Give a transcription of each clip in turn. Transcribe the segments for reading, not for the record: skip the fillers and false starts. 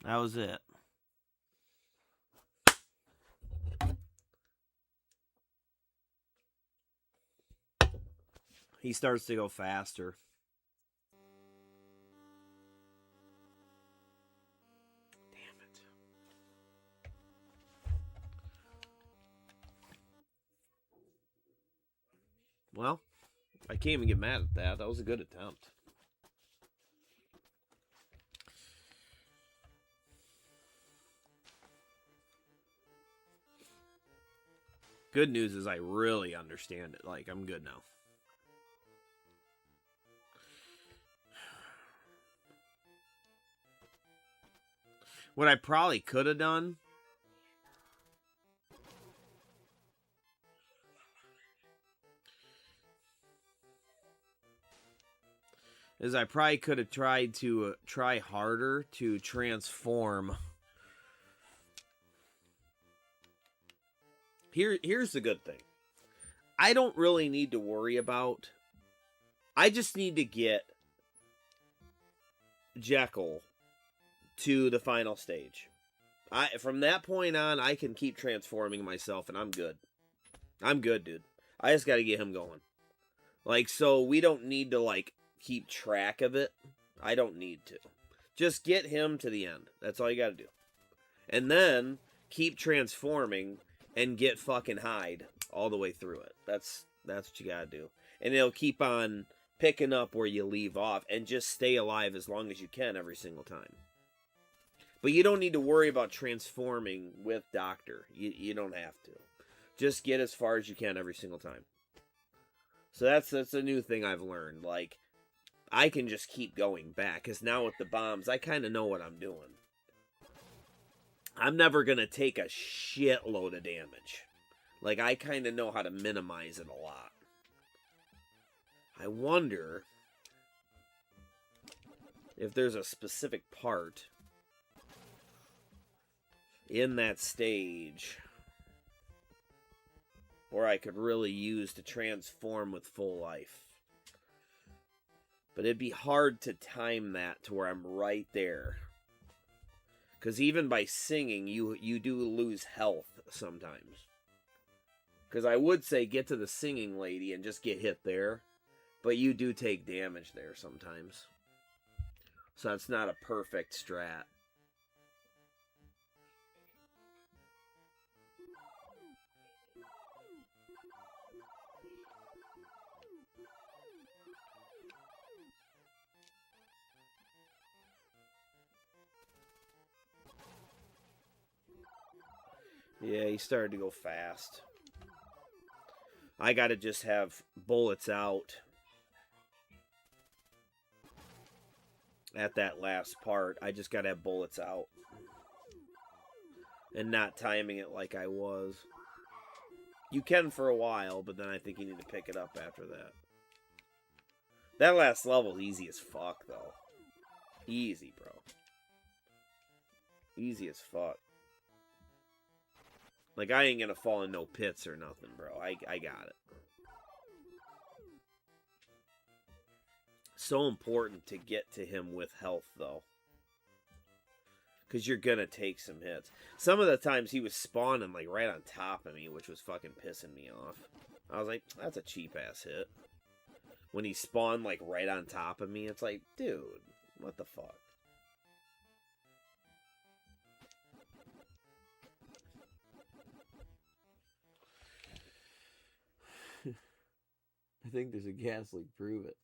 That was it. He starts to go faster. Damn it. Well, I can't even get mad at that. That was a good attempt. Good news is I really understand it. Like, I'm good now. What I probably could have done is I probably could have tried to try harder to transform. Here's the good thing. I don't really need to worry about. I just need to get Jekyll to the final stage. From that point on, I can keep transforming myself, and I'm good. I'm good, dude. I just got to get him going. Like, so we don't need to, like, keep track of it. I don't need to. Just get him to the end. That's all you got to do. And then keep transforming and get fucking Hyde all the way through it. That's what you got to do. And it'll keep on picking up where you leave off and just stay alive as long as you can every single time. But you don't need to worry about transforming with Doctor. You don't have to. Just get as far as you can every single time. So that's a new thing I've learned. Like, I can just keep going back. Because now with the bombs, I kind of know what I'm doing. I'm never going to take a shitload of damage. Like, I kind of know how to minimize it a lot. I wonder if there's a specific part in that stage where I could really use to transform with full life. But it'd be hard to time that to where I'm right there. Because even by singing, you do lose health sometimes. Because I would say get to the singing lady and just get hit there. But you do take damage there sometimes. So that's not a perfect strat. Yeah, he started to go fast. I gotta just have bullets out at that last part. I just gotta have bullets out. And not timing it like I was. You can for a while, but then I think you need to pick it up after that. That last level's easy as fuck, though. Easy, bro. Easy as fuck. Like, I ain't gonna fall in no pits or nothing, bro. I got it. So important to get to him with health, though. Because you're gonna take some hits. Some of the times he was spawning, like, right on top of me, which was fucking pissing me off. I was like, that's a cheap-ass hit. When he spawned, like, right on top of me, it's like, dude, what the fuck? I think there's a gas leak. Prove it.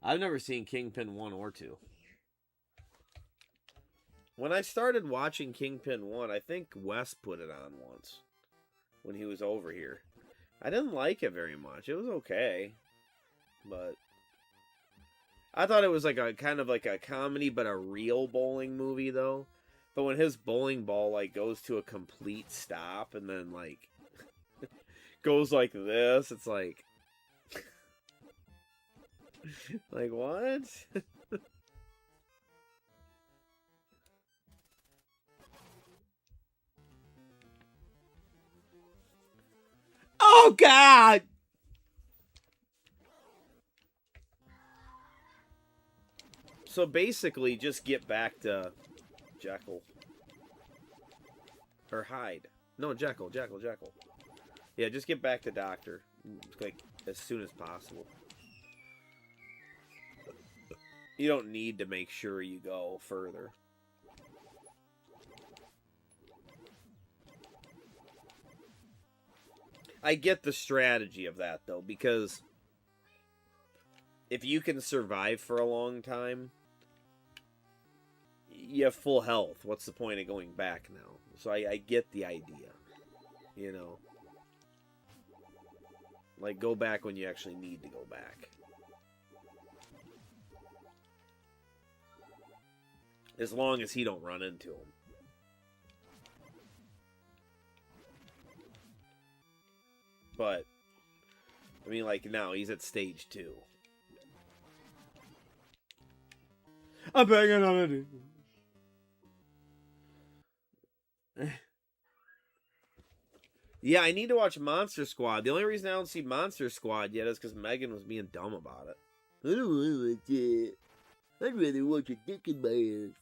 I've never seen Kingpin 1 or 2. When I started watching Kingpin 1, I think Wes put it on once. When he was over here. I didn't like it very much. It was okay. But I thought it was like a kind of like a comedy, but a real bowling movie, though. But when his bowling ball, like, goes to a complete stop and then, like, goes like this, it's like... like, what? Oh, God! So basically, just get back to Jekyll. Or Hyde. No, Jekyll. Yeah, just get back to Doctor. Like, as soon as possible. You don't need to make sure you go further. I get the strategy of that, though, because if you can survive for a long time, you have full health. What's the point of going back now? So I get the idea, you know? Like, go back when you actually need to go back. As long as he don't run into him. But, I mean, like, now he's at stage 2. I'm banging on it. Yeah, I need to watch Monster Squad. The only reason I don't see Monster Squad yet is because Megan was being dumb about it. I don't want to watch it. I'd rather watch a dick in my ass.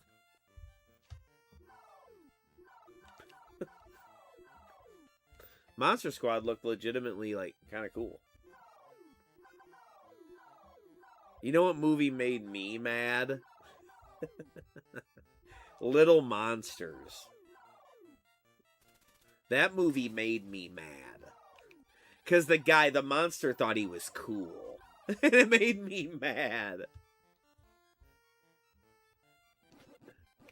Monster Squad looked legitimately, like, kind of cool. You know what movie made me mad? Little Monsters. That movie made me mad. Because the monster thought he was cool. And it made me mad.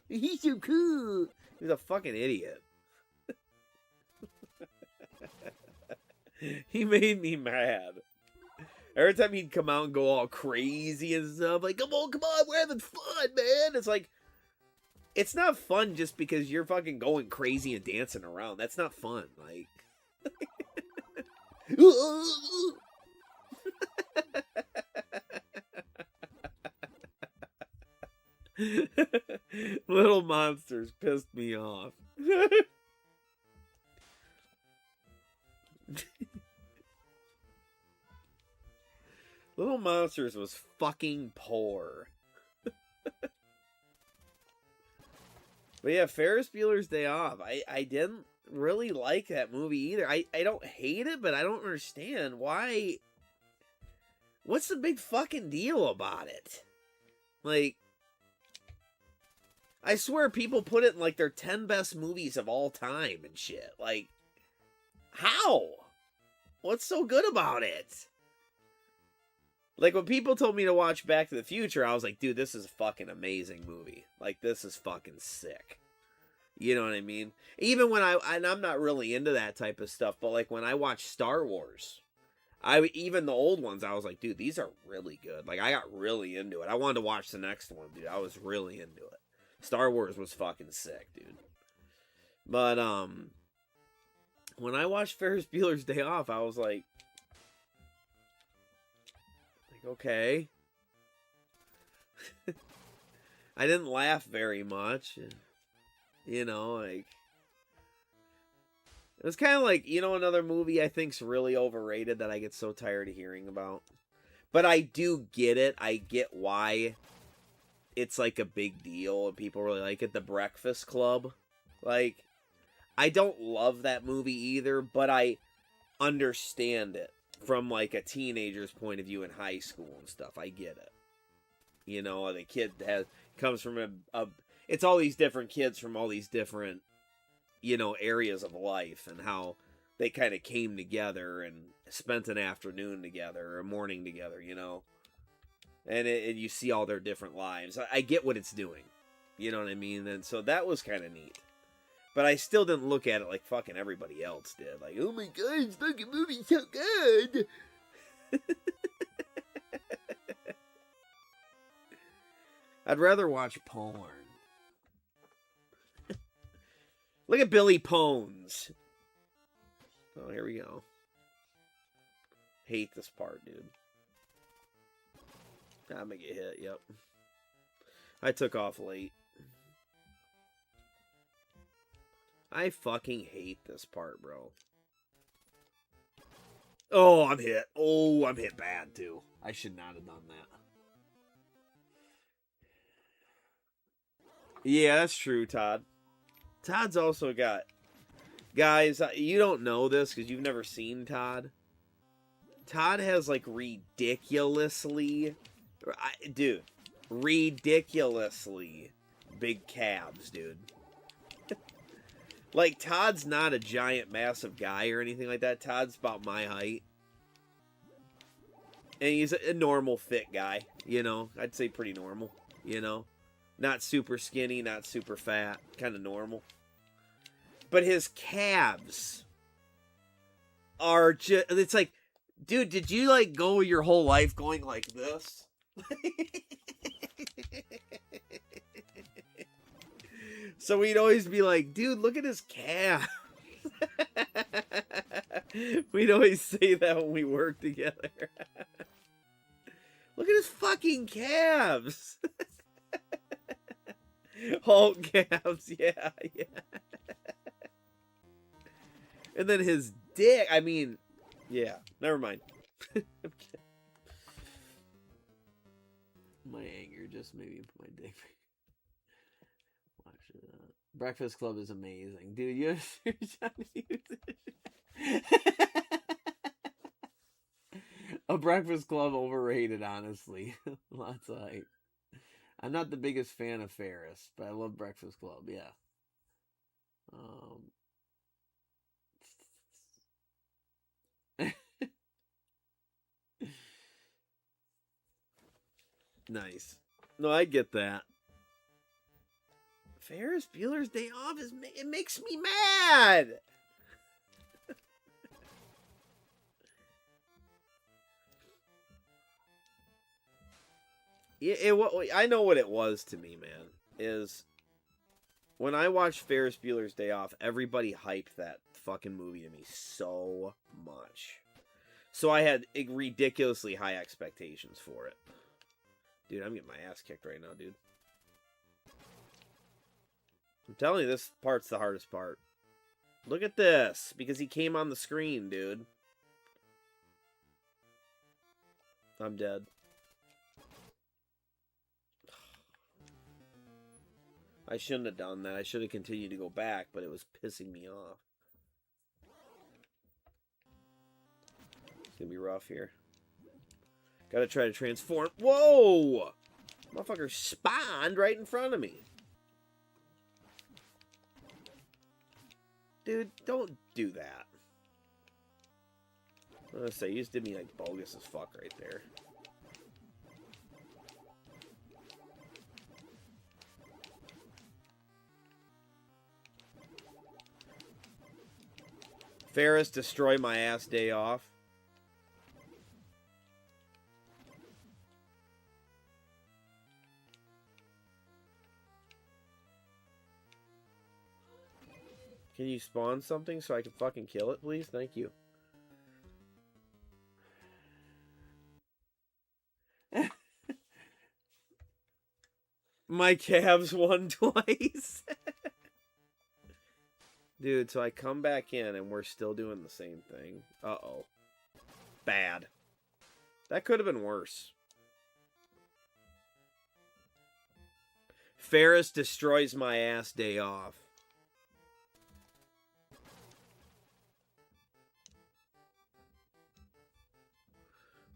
He's so cool. He's a fucking idiot. He made me mad. Every time he'd come out and go all crazy and stuff, like, come on, we're having fun, man. It's like, it's not fun just because you're fucking going crazy and dancing around. That's not fun. Like, Little Monsters pissed me off. Little Monsters was fucking poor. But yeah, Ferris Bueller's Day Off. I didn't really like that movie either. I don't hate it, but I don't understand why. What's the big fucking deal about it? Like, I swear people put it in like their 10 best movies of all time and shit. Like, how? What's so good about it? Like, when people told me to watch Back to the Future, I was like, dude, this is a fucking amazing movie. Like, this is fucking sick. You know what I mean? Even when and I'm not really into that type of stuff, but like when I watch Star Wars, even the old ones, I was like, dude, these are really good. Like, I got really into it. I wanted to watch the next one, dude. I was really into it. Star Wars was fucking sick, dude. But, when I watched Ferris Bueller's Day Off, I was like, okay. I didn't laugh very much. You know, like, it was kind of like, you know, another movie I think's really overrated that I get so tired of hearing about. But I do get it. I get why it's like a big deal and people really like it. The Breakfast Club. Like, I don't love that movie either, but I understand it from like a teenager's point of view in high school and stuff. I get it. You know, the kid comes from it's all these different kids from all these different, you know, areas of life and how they kind of came together and spent an afternoon together or a morning together, you know. And you see all their different lives. I get what it's doing. You know what I mean? And so that was kind of neat. But I still didn't look at it like fucking everybody else did. Like, oh my god, this fucking movie's so good. I'd rather watch porn. Look at Billy Pones. Oh, here we go. Hate this part, dude. I'm gonna get hit, yep. I took off late. I fucking hate this part, bro. Oh, I'm hit. Oh, I'm hit bad, too. I should not have done that. Yeah, that's true, Todd. Todd's also got... Guys, you don't know this because you've never seen Todd. Todd has, like, ridiculously... Dude, ridiculously big calves, dude. Like, Todd's not a giant, massive guy or anything like that. Todd's about my height. And he's a normal fit guy, you know? I'd say pretty normal, you know? Not super skinny, not super fat. Kind of normal. But his calves are just... It's like, dude, did you, like, go your whole life going like this? So we'd always be like, dude, look at his calves. We'd always say that when we worked together. Look at his fucking calves. Hulk calves, yeah. And then his dick, I mean, yeah, never mind. My anger just made me put my dick. Watch it. Breakfast Club is amazing. Dude, you're trying to use it. A Breakfast Club overrated, honestly. Lots of hype. I'm not the biggest fan of Ferris, but I love Breakfast Club, yeah. Nice. No, I get that. Ferris Bueller's Day Off it makes me mad. I know what it was to me, man. Is when I watched Ferris Bueller's Day Off, everybody hyped that fucking movie to me so much. So I had ridiculously high expectations for it. Dude, I'm getting my ass kicked right now, dude. I'm telling you, this part's the hardest part. Look at this, because he came on the screen, dude. I'm dead. I shouldn't have done that. I should have continued to go back, but it was pissing me off. It's gonna be rough here. Gotta try to transform. Whoa! Motherfucker spawned right in front of me. Dude, don't do that. I was gonna say, you just did me like bogus as fuck right there. Ferris, destroy my ass day off. Can you spawn something so I can fucking kill it, please? Thank you. My calves won twice. Dude, so I come back in and we're still doing the same thing. Uh-oh. Bad. That could have been worse. Ferris destroys my ass day off.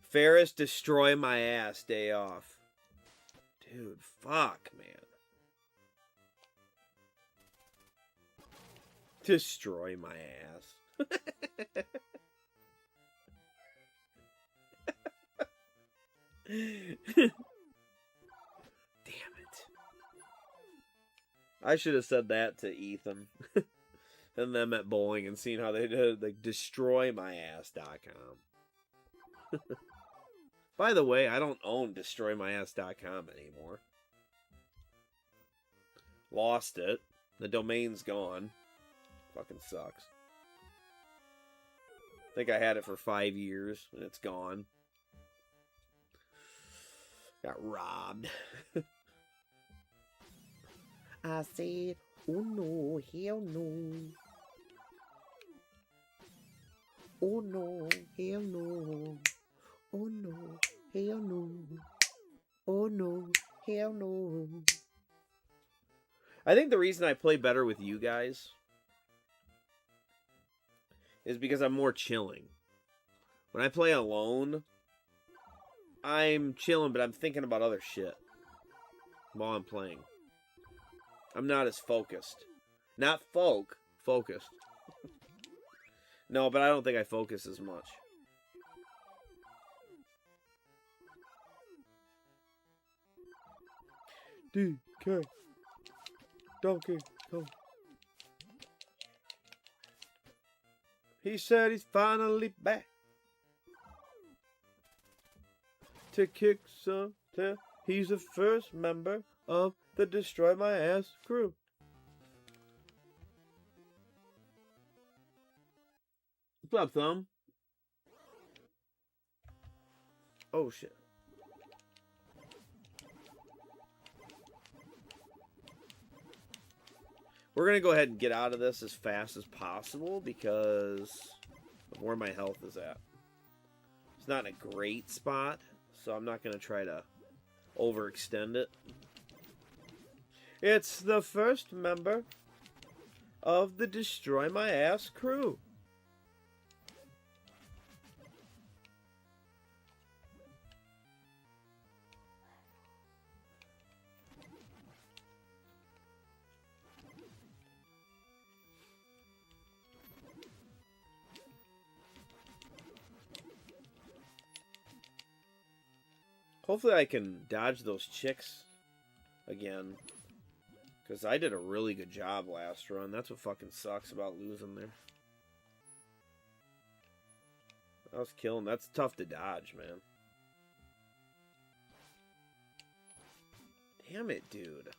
Ferris, destroy my ass day off. Dude, fuck, man. Destroy my ass. Damn it. I should have said that to Ethan and them at bowling and seen how they did, like, destroymyass.com. By the way, I don't own destroymyass.com anymore. Lost it. The domain's gone. Fucking sucks. I think I had it for 5 years and it's gone. Got robbed. I said, oh no, hell no. Oh no, hell no. Oh no, hell no. Oh no, hell no. I think the reason I play better with you guys is because I'm more chilling. When I play alone, I'm chilling, but I'm thinking about other shit while I'm playing. I'm not as focused. Not focused. No, but I don't think I focus as much. DK. Donkey Kong. He said he's finally back to kick some tail. He's the first member of the Destroy My Ass crew. What's up, Thumb? Oh, shit. We're going to go ahead and get out of this as fast as possible because of where my health is at. It's not in a great spot, so I'm not going to try to overextend it. It's the first member of the Destroy My Ass crew. Hopefully I can dodge those chicks again. Because I did a really good job last run. That's what fucking sucks about losing there. I was killing. That's tough to dodge, man. Damn it, dude.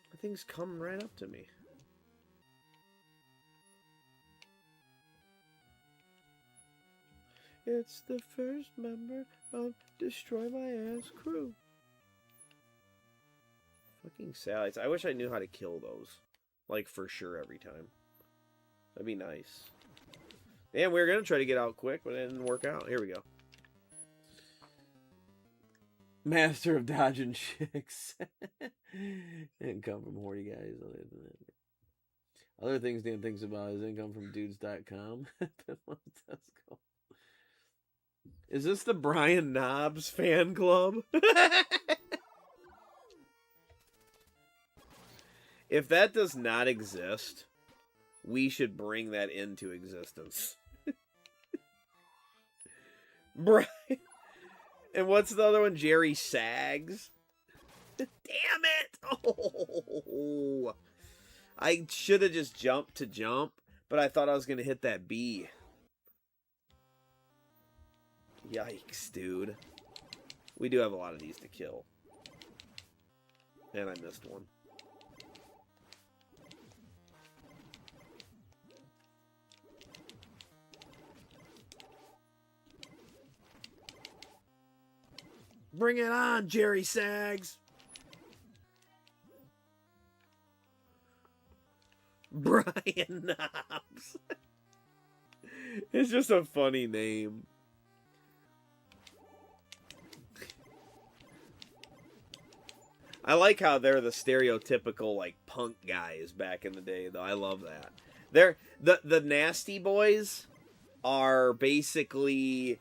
The thing's coming right up to me. It's the first member of Destroy My Ass crew. Fucking salads. I wish I knew how to kill those. Like, for sure every time. That'd be nice. Damn, we were going to try to get out quick, but it didn't work out. Here we go. Master of dodging chicks. Didn't come from horny guys. Other things Dan thinks about is income from dudes.com. Is this the Brian Knobs fan club? If that does not exist, we should bring that into existence. Brian. And what's the other one? Jerry Sags? Damn it! Oh, I should have just jumped to jump, but I thought I was going to hit that B. Yikes, dude. We do have a lot of these to kill. And I missed one. Bring it on, Jerry Sags. Brian Knobs. It's just a funny name. I like how they're the stereotypical like punk guys back in the day, though. I love that. They're the Nasty Boys are basically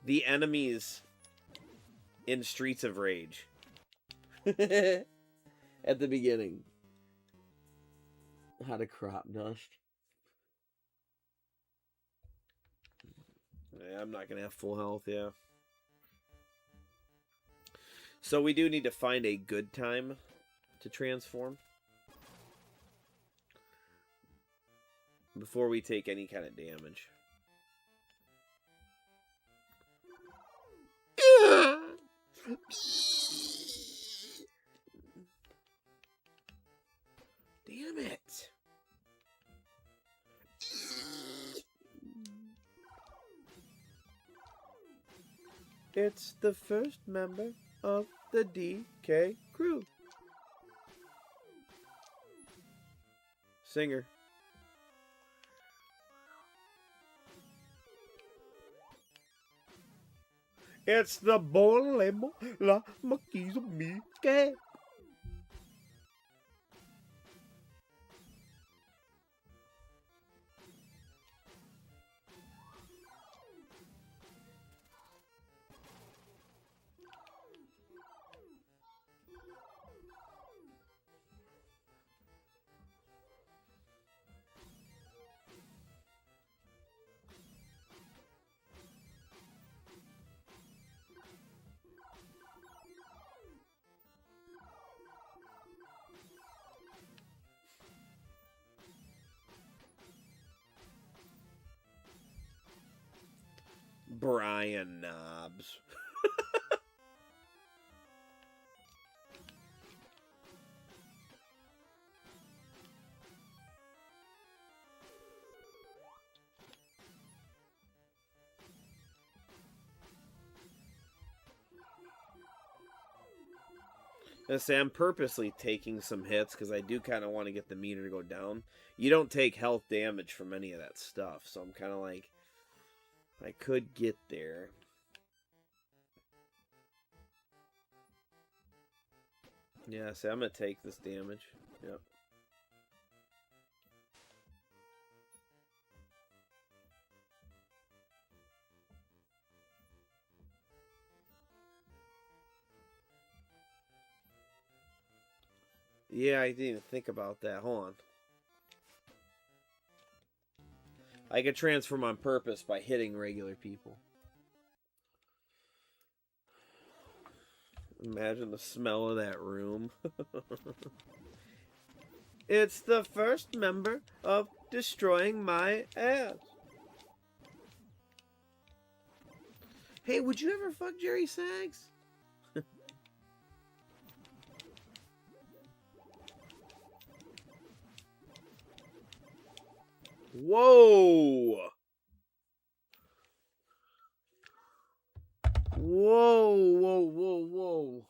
the enemies in Streets of Rage. At the beginning. How to crop dust. Yeah, I'm not going to have full health, yeah. So we do need to find a good time to transform. Before we take any kind of damage. Damn it. It's the first member of the DK crew. Singer. It's the bon lemon la marquise of me. Brian Knobs. I say I'm purposely taking some hits because I do kind of want to get the meter to go down. You don't take health damage from any of that stuff, so I'm kind of like, I could get there. Yeah, see, I'm going to take this damage. Yep. Yeah, I didn't even think about that. Hold on. I could transform on purpose by hitting regular people. Imagine the smell of that room. It's the first member of destroying my ass. Hey, would you ever fuck Jerry Sags? Whoa! Whoa, whoa, whoa, whoa.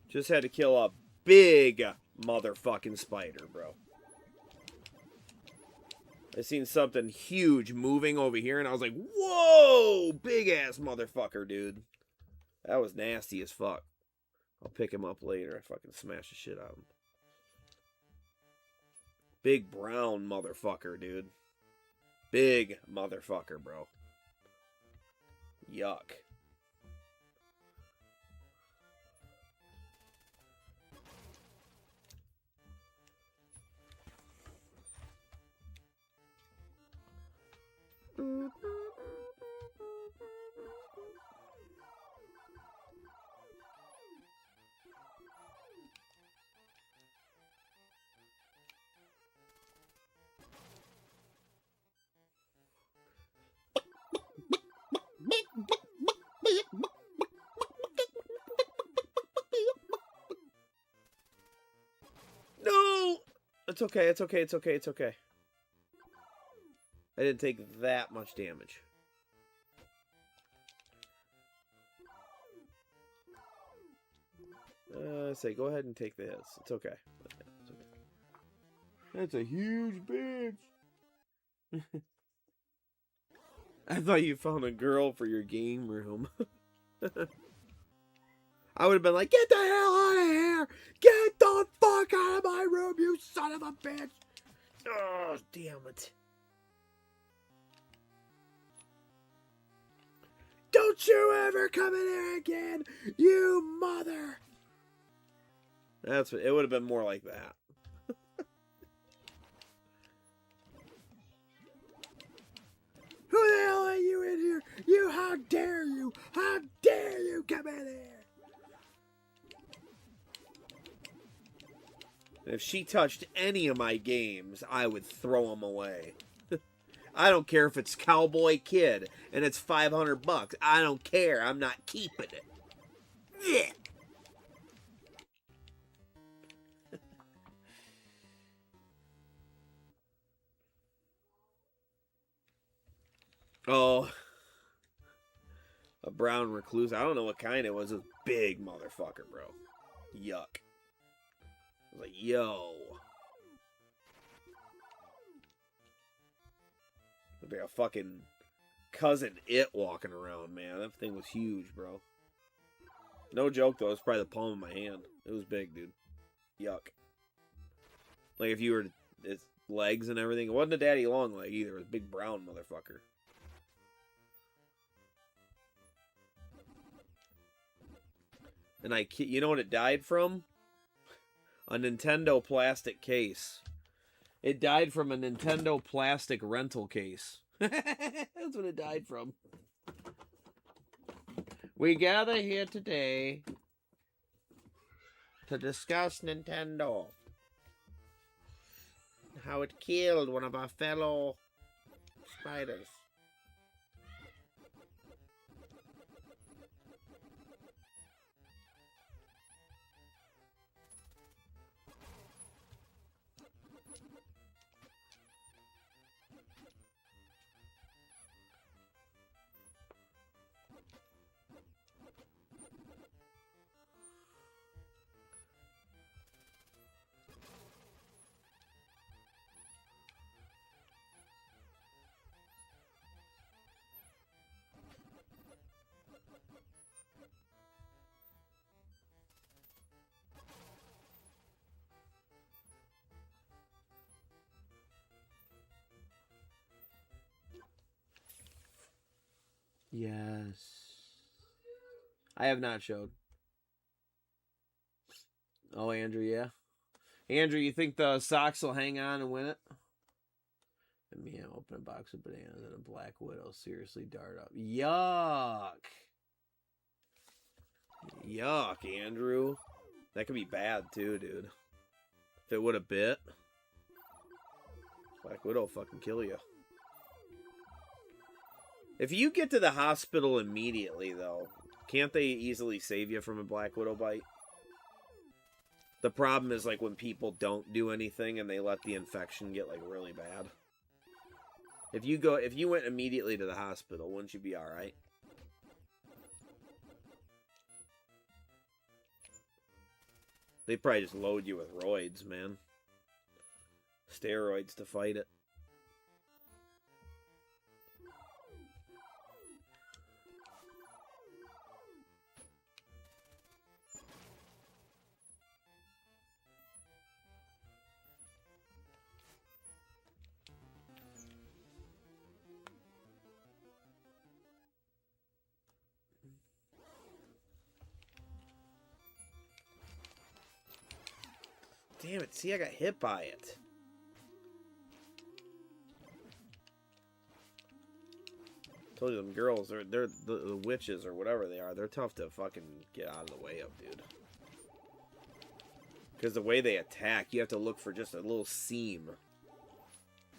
Just had to kill a big motherfucking spider, bro. I seen something huge moving over here, and I was like, whoa! Big ass motherfucker, dude. That was nasty as fuck. I'll pick him up later. I fucking smash the shit out of him. Big brown motherfucker, dude. Big motherfucker, bro. Yuck. No! It's okay, it's okay, it's okay, it's okay. I didn't take that much damage. Say, go ahead and take the hits. It's okay. It's okay. That's a huge bitch. I thought you found a girl for your game room. I would have been like, get the hell out of here! Get the fuck out of my room, you son of a bitch! Oh, damn it. Don't you ever come in here again, you mother! That's what, it would have been more like that. Who the hell are you in here? You, how dare you? How dare you come in here? If she touched any of my games, I would throw them away. I don't care if it's Cowboy Kid and it's $500. I don't care. I'm not keeping it. Yeah. Oh, a brown recluse. I don't know what kind it was. It was big motherfucker, bro. Yuck. I was like, yo. Looked like a fucking cousin It walking around, man. That thing was huge, bro. No joke, though. It's probably the palm of my hand. It was big, dude. Yuck. Like, if you were... Its legs and everything. It wasn't a daddy long leg, either. It was a big brown motherfucker. And you know what it died from? A Nintendo plastic case. It died from a Nintendo plastic rental case. That's what it died from. We gather here today to discuss Nintendo. How it killed one of our fellow spiders. Yes. I have not showed. Oh, Andrew, yeah. Andrew, you think the Sox will hang on and win it? Let me open a box of bananas and a Black Widow seriously dart up. Yuck. Yuck, Andrew. That could be bad, too, dude. If it would have bit, Black Widow will fucking kill you. If you get to the hospital immediately, though, can't they easily save you from a Black Widow bite? The problem is, like, when people don't do anything and they let the infection get, like, really bad. If you went immediately to the hospital, wouldn't you be alright? They'd probably just load you with roids, man. Steroids to fight it. Damn it, see, I got hit by it. Told you them girls, they're the witches or whatever they are. They're tough to fucking get out of the way of, dude. Because the way they attack, you have to look for just a little seam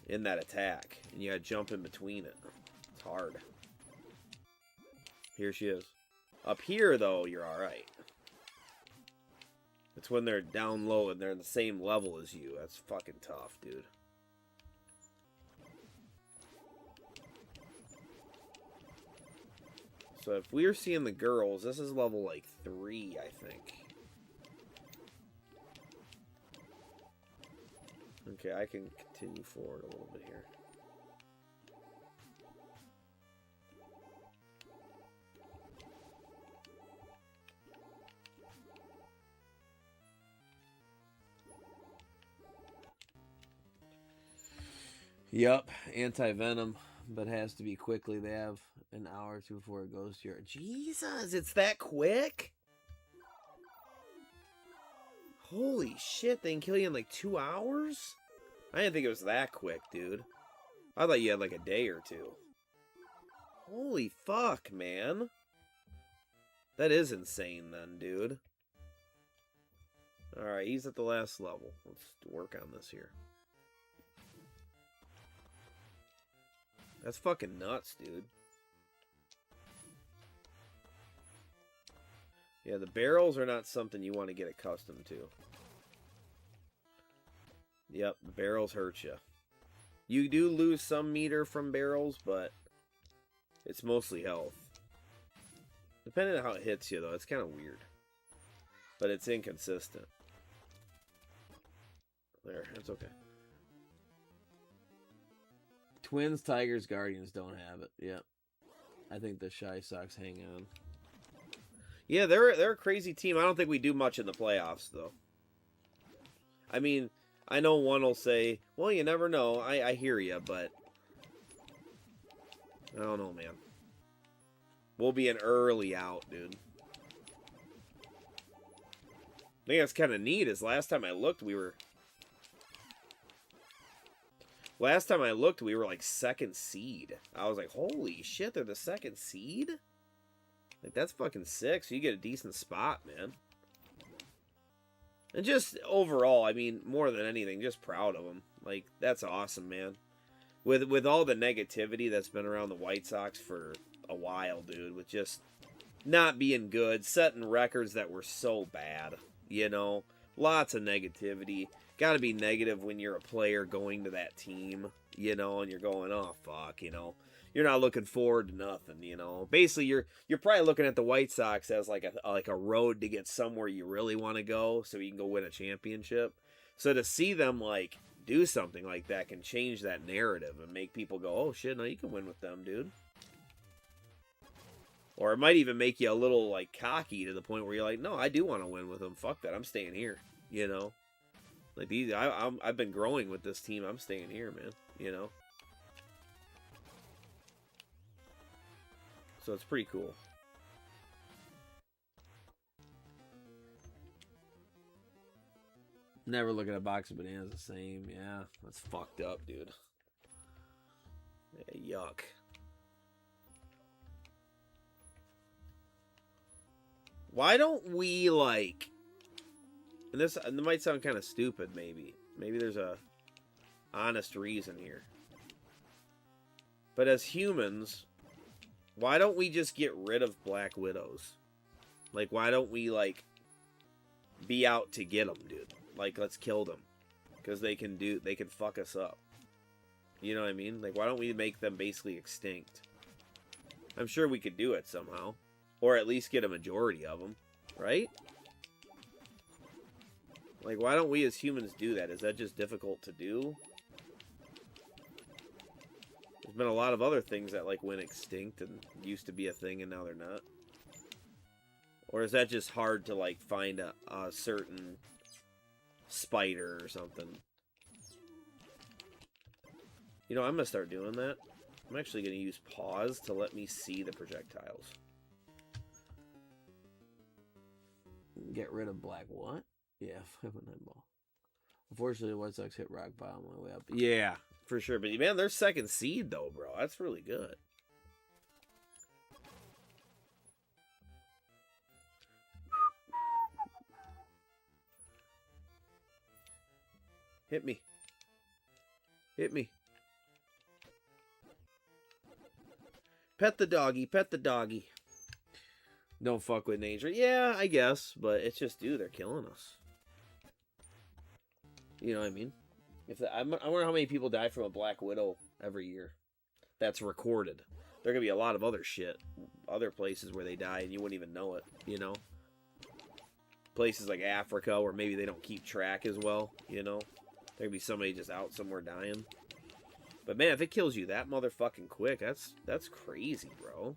in that attack. And you gotta jump in between it. It's hard. Here she is. Up here, though, you're alright. It's when they're down low and they're in the same level as you. That's fucking tough, dude. So if we're seeing the girls, this is level like 3, I think. Okay, I can continue forward a little bit here. Yup, anti-venom, but has to be quickly. They have an hour or two before it goes to your... Jesus, it's that quick? Holy shit, they can kill you in like 2 hours? I didn't think it was that quick, dude. I thought you had like a day or two. Holy fuck, man. That is insane then, dude. Alright, he's at the last level. Let's work on this here. That's fucking nuts, dude. Yeah, the barrels are not something you want to get accustomed to. Yep, the barrels hurt you. You do lose some meter from barrels, but It's mostly health. Depending on how it hits you, though, it's kind of weird. But it's inconsistent. There, that's okay. Twins, Tigers, Guardians don't have it. Yep. I think the Shy Sox hang on. Yeah, they're a crazy team. I don't think we do much in the playoffs, though. I mean, I know one will say, well, you never know. I hear you, but I don't know, man. We'll be an early out, dude. I think that's kind of neat, is last time I looked, we were... Last time I looked, we were like second seed. I was like, holy shit, they're the second seed? Like, that's fucking sick. So you get a decent spot, man. And just overall, I mean, more than anything, just proud of them. Like, that's awesome, man. With all the negativity that's been around the White Sox for a while, dude, with just not being good, setting records that were so bad, you know? Lots of negativity. Got to be negative when you're a player going to that team, you know, and you're going, oh, fuck, you know. You're not looking forward to nothing, you know. Basically, you're probably looking at the White Sox as like a road to get somewhere you really want to go so you can go win a championship. So to see them, like, do something like that can change that narrative and make people go, oh, shit, no, you can win with them, dude. Or it might even make you a little, like, cocky to the point where you're like, no, I do want to win with them. Fuck that. I'm staying here, you know. Like, I've been growing with this team. I'm staying here, man, you know. So it's pretty cool. Never look at a box of bananas the same. Yeah, that's fucked up, dude. Yeah, yuck. Why don't we, like... And this might sound kind of stupid, maybe. Maybe there's a honest reason here. But as humans, why don't we just get rid of Black Widows? Like, why don't we, like, be out to get them, dude? Like, let's kill them. Because they can fuck us up. You know what I mean? Like, why don't we make them basically extinct? I'm sure we could do it somehow. Or at least get a majority of them. Right? Like, why don't we as humans do that? Is that just difficult to do? There's been a lot of other things that, like, went extinct and used to be a thing and now they're not. Or is that just hard to, like, find a certain spider or something? You know, I'm going to start doing that. I'm actually going to use pause to let me see the projectiles. Get rid of black what? Yeah, 5-9 ball. Unfortunately, the White Sox hit rock bottom on the way up. Yeah, for sure. But, man, they're second seed, though, bro. That's really good. Hit me. Hit me. Pet the doggy. Pet the doggy. Don't fuck with nature. Yeah, I guess. But it's just, dude, they're killing us. You know what I mean? I wonder how many people die from a Black Widow every year. That's recorded. There are going to be a lot of other shit. Other places where they die and you wouldn't even know it. You know? Places like Africa where maybe they don't keep track as well. You know? There could be somebody just out somewhere dying. But man, if it kills you that motherfucking quick, that's crazy, bro.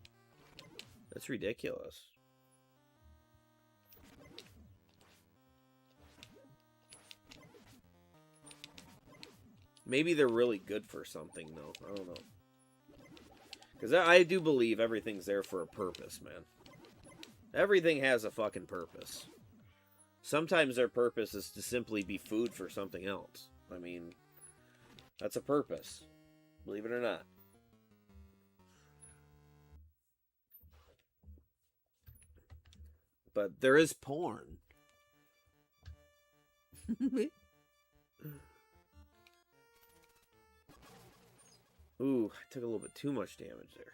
That's ridiculous. Maybe they're really good for something, though. I don't know. Because I do believe everything's there for a purpose, man. Everything has a fucking purpose. Sometimes their purpose is to simply be food for something else. I mean, that's a purpose. Believe it or not. But there is porn. Ooh, I took a little bit too much damage there.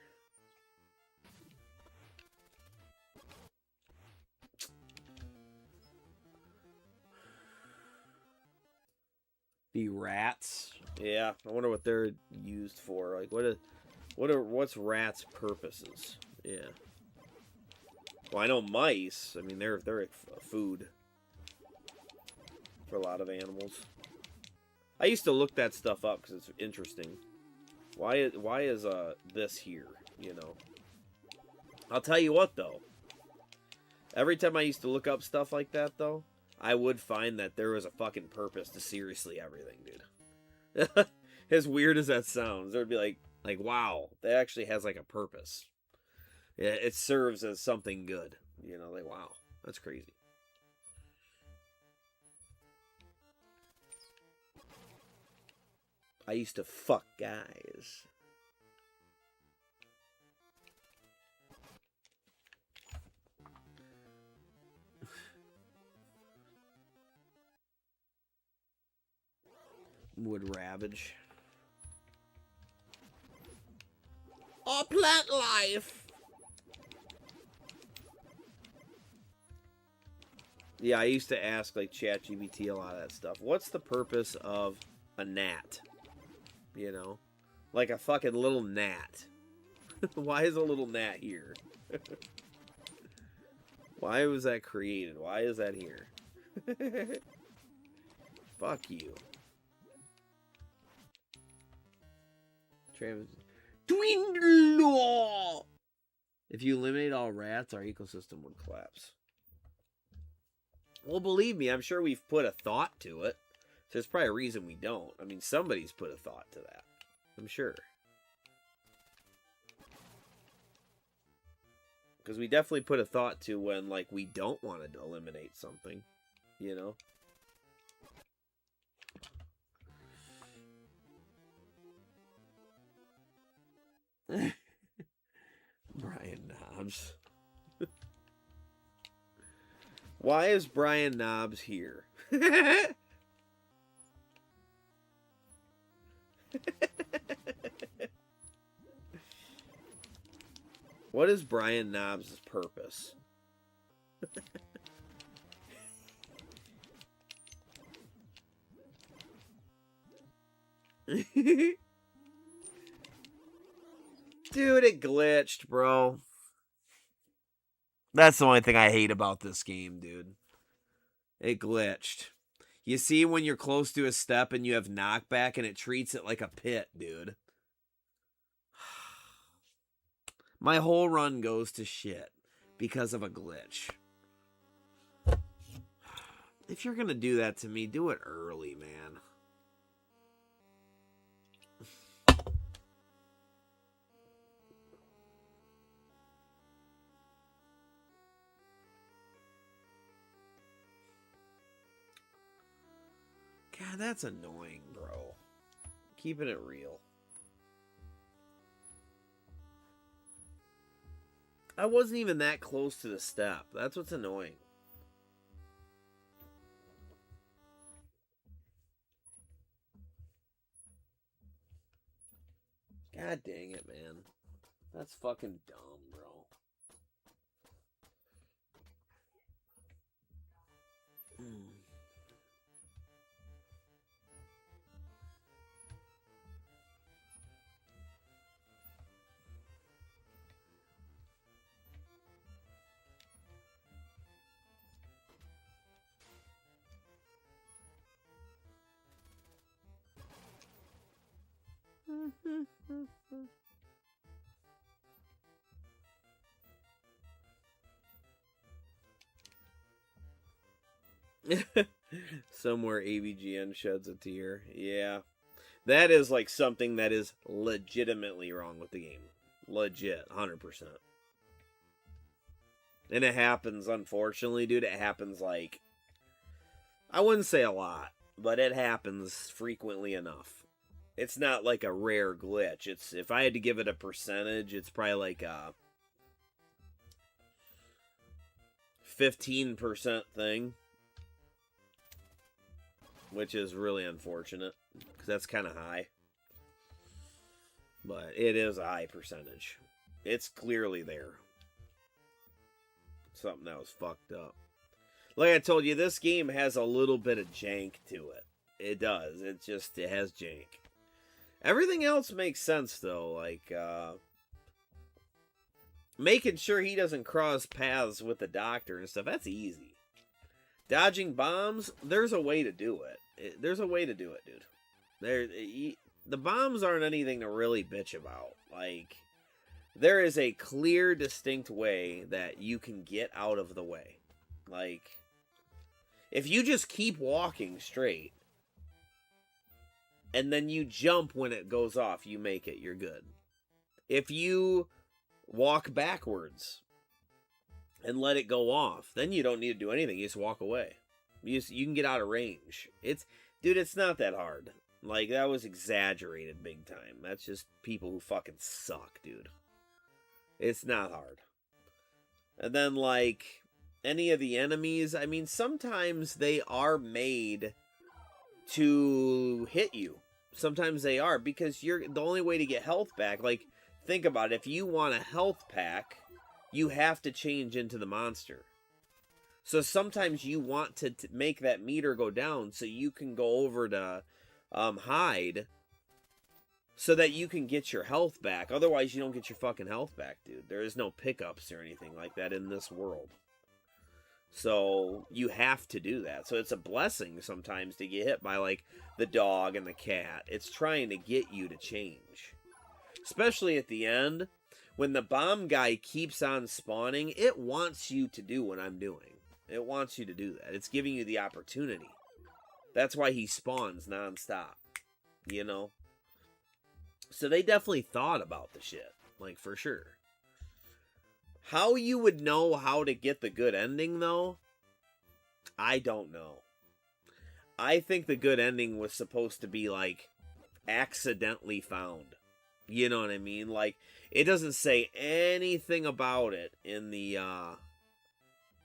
The rats. Yeah, I wonder what they're used for. Like, what What's rats' purposes? Yeah. Well, I know mice. I mean, they're food for a lot of animals. I used to look that stuff up because it's interesting. Why is this here? You know. I'll tell you what though. Every time I used to look up stuff like that though, I would find that there was a fucking purpose to seriously everything, dude. As weird as that sounds, there'd be like wow, that actually has like a purpose. Yeah, it serves as something good. You know, like wow, that's crazy. I used to fuck guys. Would ravage. Oh, plant life! Yeah, I used to ask, like, ChatGPT a lot of that stuff. What's the purpose of a gnat? You know? Like a fucking little gnat. Why is a little gnat here? Why was that created? Why is that here? Fuck you. Travis. Dwindle! If you eliminate all rats, our ecosystem would collapse. Well, believe me, I'm sure we've put a thought to it. So there's probably a reason we don't. I mean, somebody's put a thought to that. I'm sure. Because we definitely put a thought to when, like, we don't want to eliminate something. You know? Brian Knobs. Why is Brian Knobs here? What is Brian Knobs' purpose? Dude, it glitched, bro. That's the only thing I hate about this game, dude. It glitched. You see when you're close to a step and you have knockback and it treats it like a pit, dude. My whole run goes to shit because of a glitch. If you're gonna do that to me, do it early, man. God, that's annoying, bro. Keeping it real. I wasn't even that close to the step. That's what's annoying. God dang it, man. That's fucking dumb, bro. Somewhere AVGN sheds a tear. Yeah. That is like something that is legitimately wrong with the game. Legit. 100%. And it happens, unfortunately, dude. It happens like... I wouldn't say a lot, but it happens frequently enough. It's not like a rare glitch. It's, if I had to give it a percentage, it's probably like a 15% thing. Which is really unfortunate, because that's kind of high. But it is a high percentage. It's clearly there. Something that was fucked up. Like I told you, this game has a little bit of jank to it. It does. It has jank. Everything else makes sense, though. Like, making sure he doesn't cross paths with the doctor and stuff, that's easy. Dodging bombs, there's a way to do it. There's a way to do it, dude. The bombs aren't anything to really bitch about. Like, there is a clear, distinct way that you can get out of the way. Like, if you just keep walking straight, and then you jump when it goes off, you make it, you're good. If you walk backwards and let it go off, then you don't need to do anything. You just walk away. You can get out of range. Dude, it's not that hard. Like, that was exaggerated big time. That's just people who fucking suck, dude. It's not hard. And then, like, any of the enemies, I mean, sometimes they are made to hit you. Sometimes they are, because you're the only way to get health back. Like, think about it. If you want a health pack, you have to change into the monster. So sometimes you want to make that meter go down so you can go over to Hyde so that you can get your health back. Otherwise, you don't get your fucking health back, dude. There is no pickups or anything like that in this world. So you have to do that. So it's a blessing sometimes to get hit by, like, the dog and the cat. It's trying to get you to change. Especially at the end, when the bomb guy keeps on spawning, it wants you to do what I'm doing. It wants you to do that. It's giving you the opportunity. That's why he spawns nonstop. You know? So they definitely thought about the shit. Like, for sure. How you would know how to get the good ending, though, I don't know. I think the good ending was supposed to be, like, accidentally found. You know what I mean? Like, it doesn't say anything about it in the,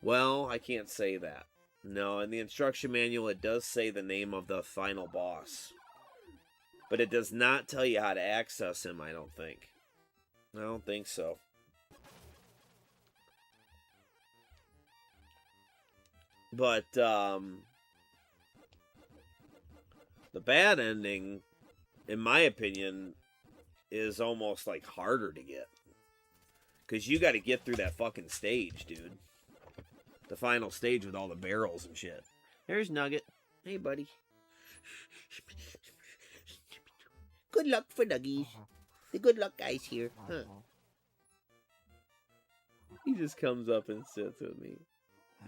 well, I can't say that. No, in the instruction manual, it does say the name of the final boss. But it does not tell you how to access him, I don't think. I don't think so. But, the bad ending, in my opinion, is almost, like, harder to get. Because you got to get through that fucking stage, dude. The final stage with all the barrels and shit. There's Nugget. Hey, buddy. Good luck for Nuggies. The good luck guy's here. Huh? He just comes up and sits with me.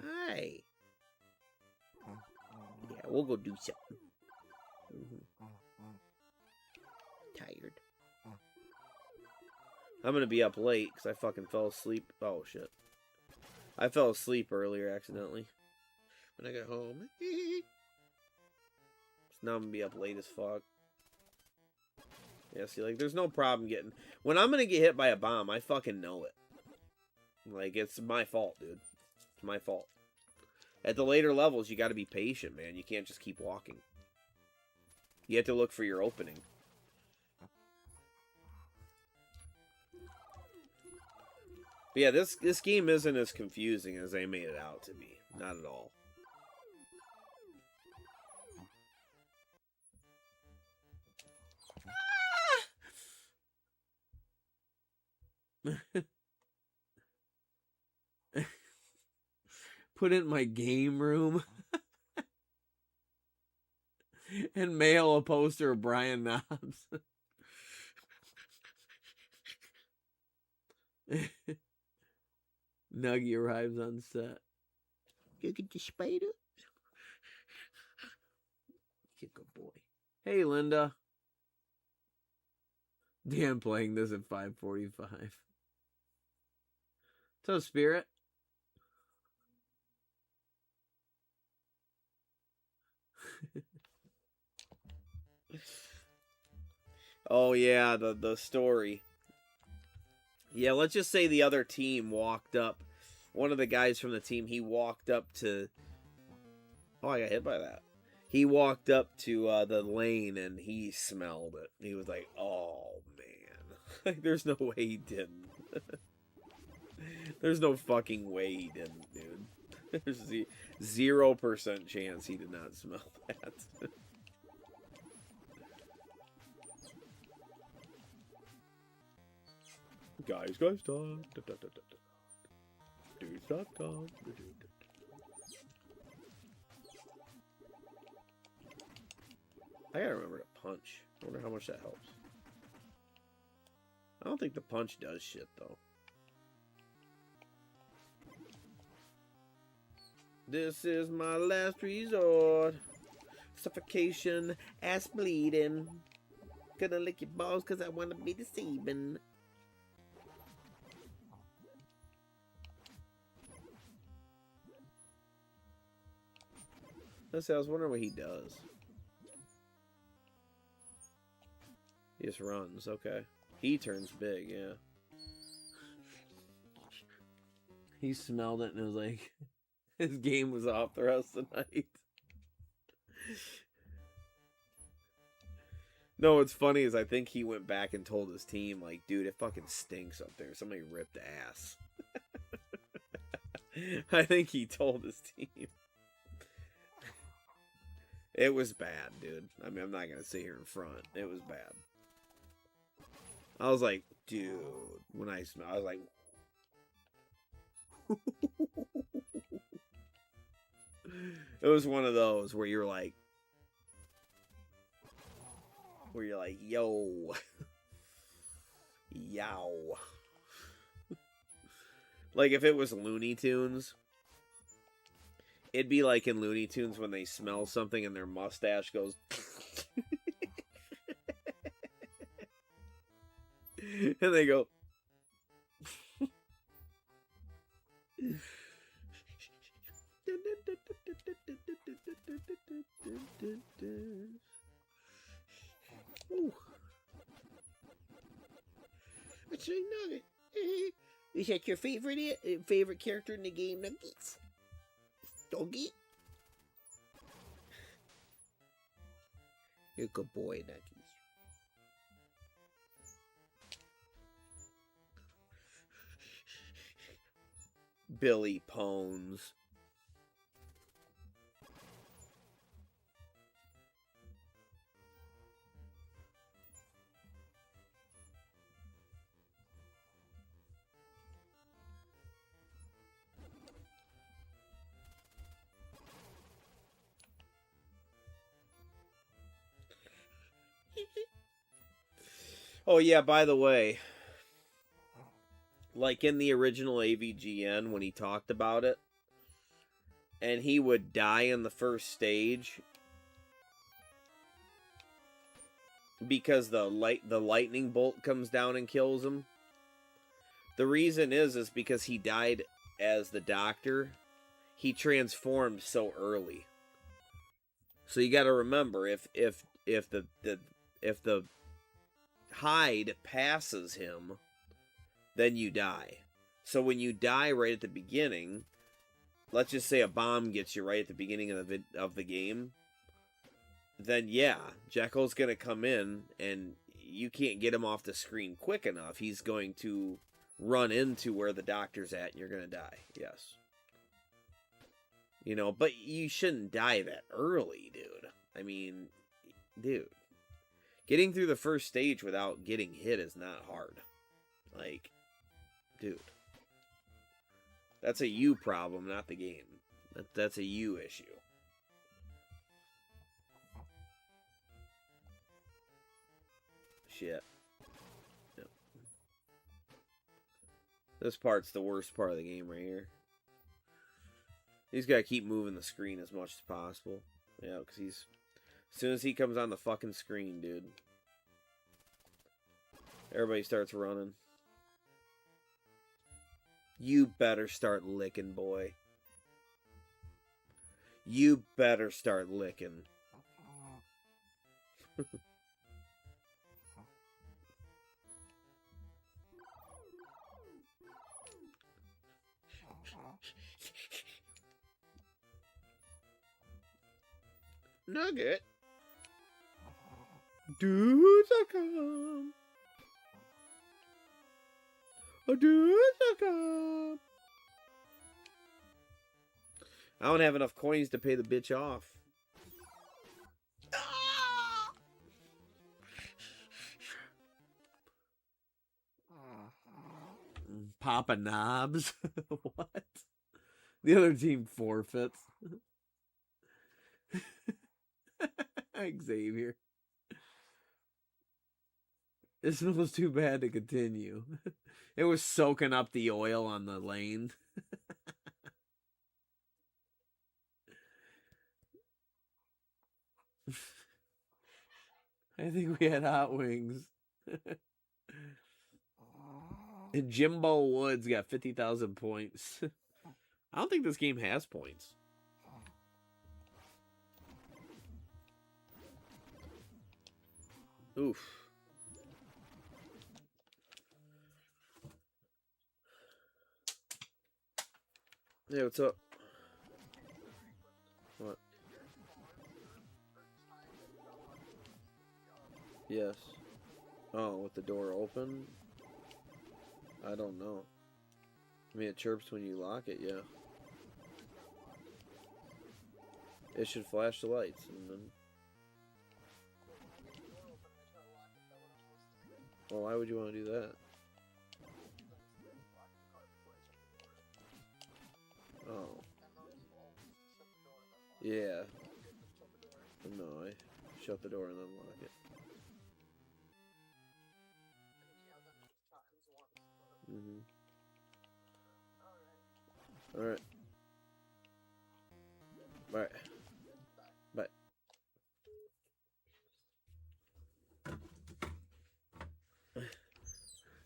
Hi. Yeah, we'll go do something. Tired. I'm gonna be up late because I fucking fell asleep. Oh, shit. I fell asleep earlier accidentally. When I got home. So now I'm gonna be up late as fuck. Yeah, see, like, there's no problem getting... When I'm gonna get hit by a bomb, I fucking know it. Like, it's my fault, dude. It's my fault. At the later levels, you gotta be patient, man. You can't just keep walking. You have to look for your opening. But yeah, this game isn't as confusing as they made it out to be. Not at all. Put it in my game room. And mail a poster of Brian Knobs. Nuggy arrives on set. You get the spider? You're a good boy. Hey, Linda. Damn, playing this at 5:45. So, Spirit. Oh, yeah, the story. Yeah, let's just say the other team walked up. One of the guys from the team, he walked up to... Oh, I got hit by that. He walked up to the lane and he smelled it. He was like, oh, man. Like, there's no way he didn't. There's no fucking way he didn't, dude. There's 0% chance he did not smell that. Guys, talk. Dudes.com. I gotta remember to punch. I wonder how much that helps. I don't think the punch does shit, though. This is my last resort. Suffocation, ass bleeding. Gonna lick your balls because I want to be deceiving. Let's see, I was wondering what he does. He just runs, okay. He turns big, yeah. He smelled it and it was like, his game was off the rest of the night. No, what's funny is I think he went back and told his team, like, dude, it fucking stinks up there. Somebody ripped ass. I think he told his team. It was bad, dude. I mean, I'm not going to sit here in front. It was bad. I was like, dude, when I smelled, I was like, it was one of those where you're like, yo, yow. Like if it was Looney Tunes, it'd be like in Looney Tunes when they smell something and their mustache goes. And they go. Ooh. What's a nugget? Is that your favorite character in the game, Nuggets? Doggy? You're a good boy, Nuggets. Billy Pones. Oh yeah, by the way, like in the original AVGN when he talked about it, and he would die in the first stage because the lightning bolt comes down and kills him. The reason is because he died as the Doctor. He transformed so early. So you got to remember, if the Hyde passes him, then you die. So when you die right at the beginning, let's just say a bomb gets you right at the beginning of the game, then yeah, Jekyll's going to come in and you can't get him off the screen quick enough. He's going to run into where the Doctor's at and you're going to die. Yes. You know, but you shouldn't die that early, dude. I mean, dude. Getting through the first stage without getting hit is not hard. Like, dude. That's a you problem, not the game. That's a you issue. Shit. Yep. This part's the worst part of the game right here. He's got to keep moving the screen as much as possible. Yeah, because he's... As soon as he comes on the fucking screen, dude. Everybody starts running. You better start licking, boy. You better start licking. Nugget. Dudes are come. Dudes are come. I don't have enough coins to pay the bitch off. Papa Knobs? What? The other team forfeits. Xavier. It smells too bad to continue. It was soaking up the oil on the lane. I think we had hot wings. And Jimbo Woods got 50,000 points. I don't think this game has points. Oof. Hey, what's up? What? Yes. Oh, with the door open? I don't know. I mean, it chirps when you lock it, yeah. It should flash the lights, and then... Well, why would you want to do that? Oh. Yeah. No, I shut the door and then lock it. Alright. Bye. Bye.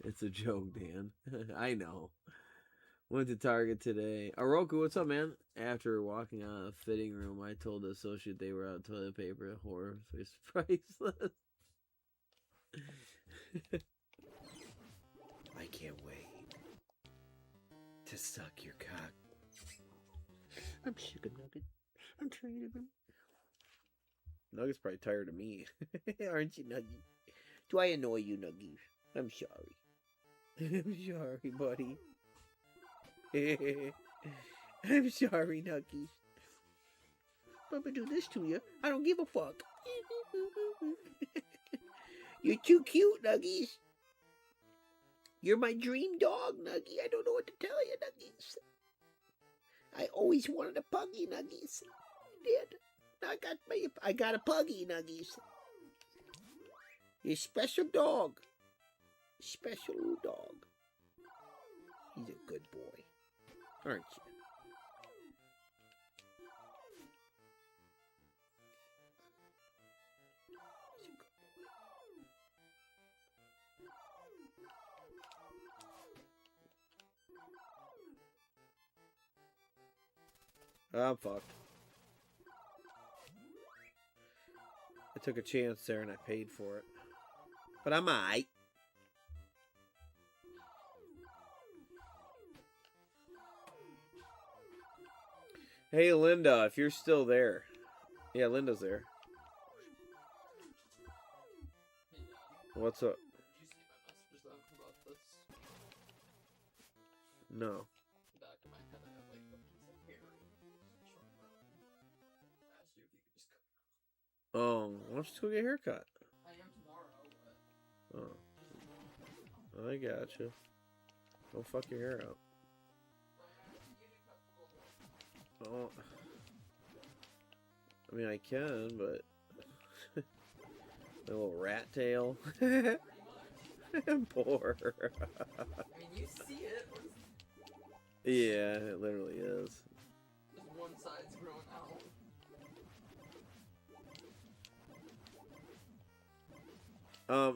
It's a joke, Dan. I know. Went to Target today. Oroku, what's up, man? After walking out of the fitting room, I told the associate they were out of toilet paper. Horror face priceless. I can't wait to suck your cock. I'm sick of Nugget. I'm tired of him. Nugget's probably tired of me. Aren't you, Nugget? Do I annoy you, Nugget? I'm sorry. I'm sorry, buddy. I'm sorry, Nuggies. Papa do this to you. I don't give a fuck. You're too cute, Nuggies. You're my dream dog, Nuggie. I don't know what to tell you, Nuggies. I always wanted a puggy, Nuggies. I did. I got a puggy, Nuggies. You're a special dog. Special little dog. He's a good boy. Aren't you? I'm fucked. I took a chance there and I paid for it. But I'm alright. Hey, Linda, if you're still there. Yeah, Linda's there. What's up? No. Why don't you go get a haircut? I am tomorrow, but... Oh. I gotcha. Don't fuck your hair up. Oh. I mean, I can, but... My little rat tail. Poor. I mean, you see it. Yeah, it literally is. Just one side's growing out.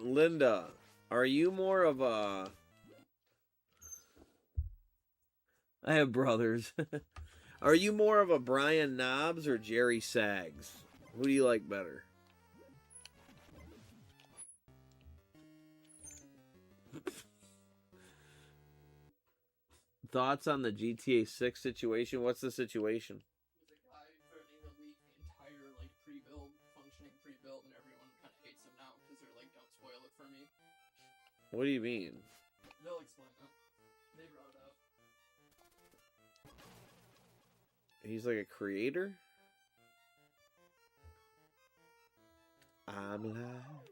Linda, are you more of a... I have brothers. Are you more of a Brian Knobs or Jerry Sags? Who do you like better? Thoughts on the GTA 6 situation? What's the situation? There's a guy threatening to leak the entire, like, pre-build, functioning pre-build, and everyone kind of hates him now because they're like, don't spoil it for me. What do you mean? They'll explain it. They brought it up. He's like a creator? I'm live.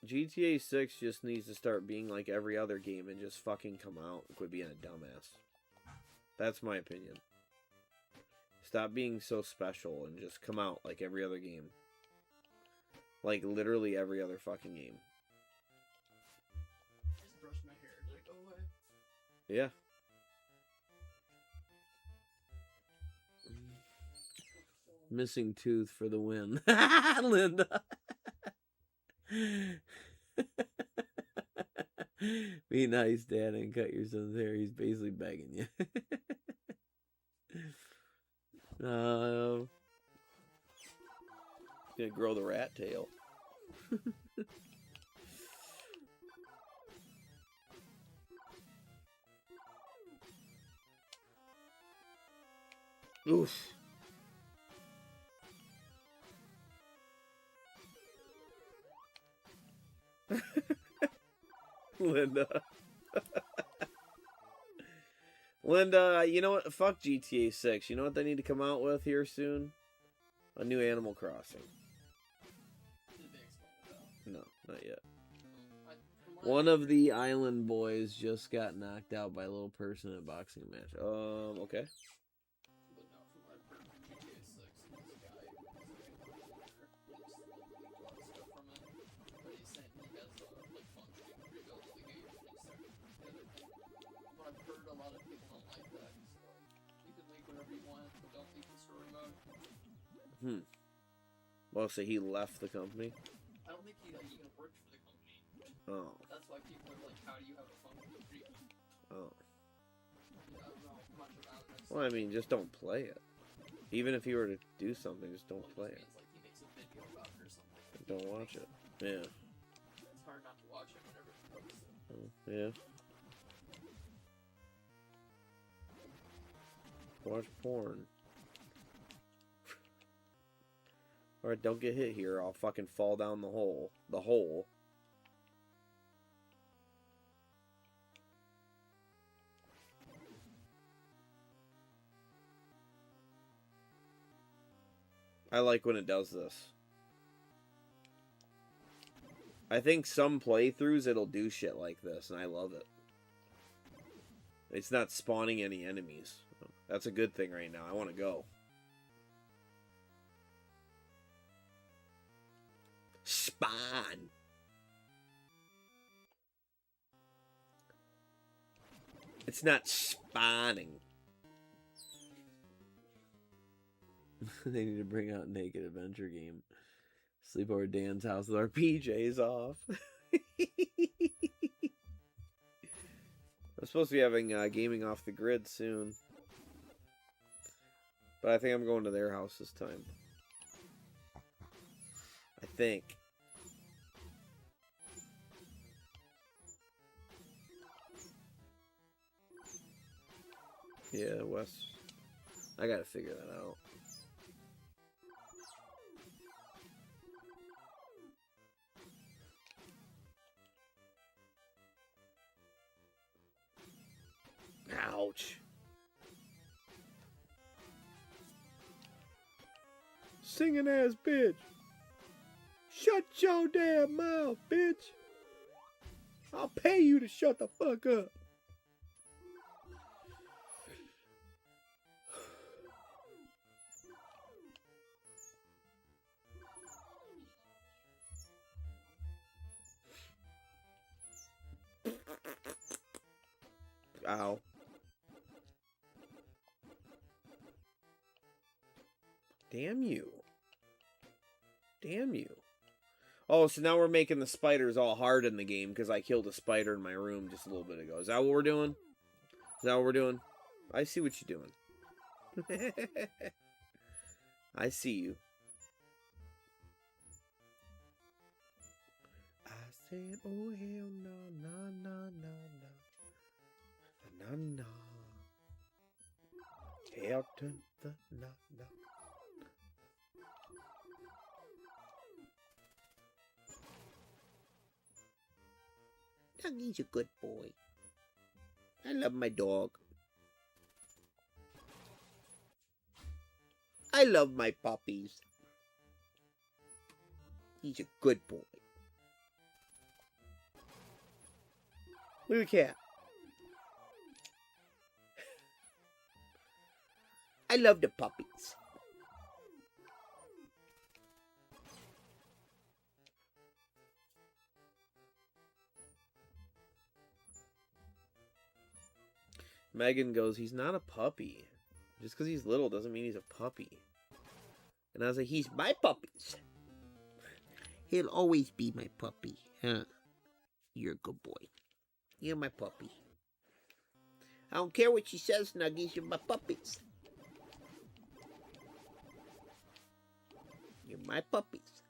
GTA 6 just needs to start being like every other game and just fucking come out and quit being a dumbass. That's my opinion. Stop being so special and just come out like every other game. Like literally every other fucking game. Just brushed my hair. Did it go away? Yeah. Missing tooth for the win. Linda. Be nice, Dad, and cut your son's hair. He's basically begging you. Gonna grow the rat tail. Oof. Linda. Linda, you know what? Fuck GTA 6. You know what they need to come out with here soon? A new Animal Crossing. Did they explain it No, not yet. from what I One of heard- the island boys just got knocked out by a little person in a boxing match. Okay. But no, from what I've heard from GTA 6, this guy is a lot of stuff from it. But he's saying he has like functioning rebuild of the game and he's starting to get it. But I've heard a lot of people don't like that. So you can leak whatever you want, but don't leak the story mode. Well, so he left the company? I don't think he even worked for the company. Oh. That's why people are like, how do you have a functioning rebuild? Oh. Yeah, I don't know much about it. Well, I mean, just don't play it. Even if you were to do something, just don't play it. Means, like, he makes a video about it or something. Don't watch it. Yeah. It's hard not to watch it whenever he posts it. Oh, yeah. Watch porn. Alright, don't get hit here. I'll fucking fall down the hole. The hole. I like when it does this. I think some playthroughs it'll do shit like this, and I love it. It's not spawning any enemies. That's a good thing right now. I want to go. Spawn! It's not spawning. They need to bring out Naked Adventure game. Sleep over at Dan's house with our PJs off. I'm supposed to be having gaming off the grid soon. But I think I'm going to their house this time. I think. Yeah, Wes. I gotta figure that out. Ouch. Singing ass bitch. Shut your damn mouth, bitch. I'll pay you to shut the fuck up. Ow. Damn you. Damn you. Oh, so now we're making the spiders all hard in the game because I killed a spider in my room just a little bit ago. Is that what we're doing? Is that what we're doing? I see what you're doing. I see you. I said, oh hell no, no, no, no, no. No, no. Hell to the no, no. He's a good boy. I love my dog. I love my puppies. He's a good boy. Look at the cat. I love the puppies. Megan goes, he's not a puppy. Just because he's little doesn't mean he's a puppy. And I was like, he's my puppies. He'll always be my puppy, huh? You're a good boy. You're my puppy. I don't care what she says, Nuggies. You're my puppies. You're my puppies.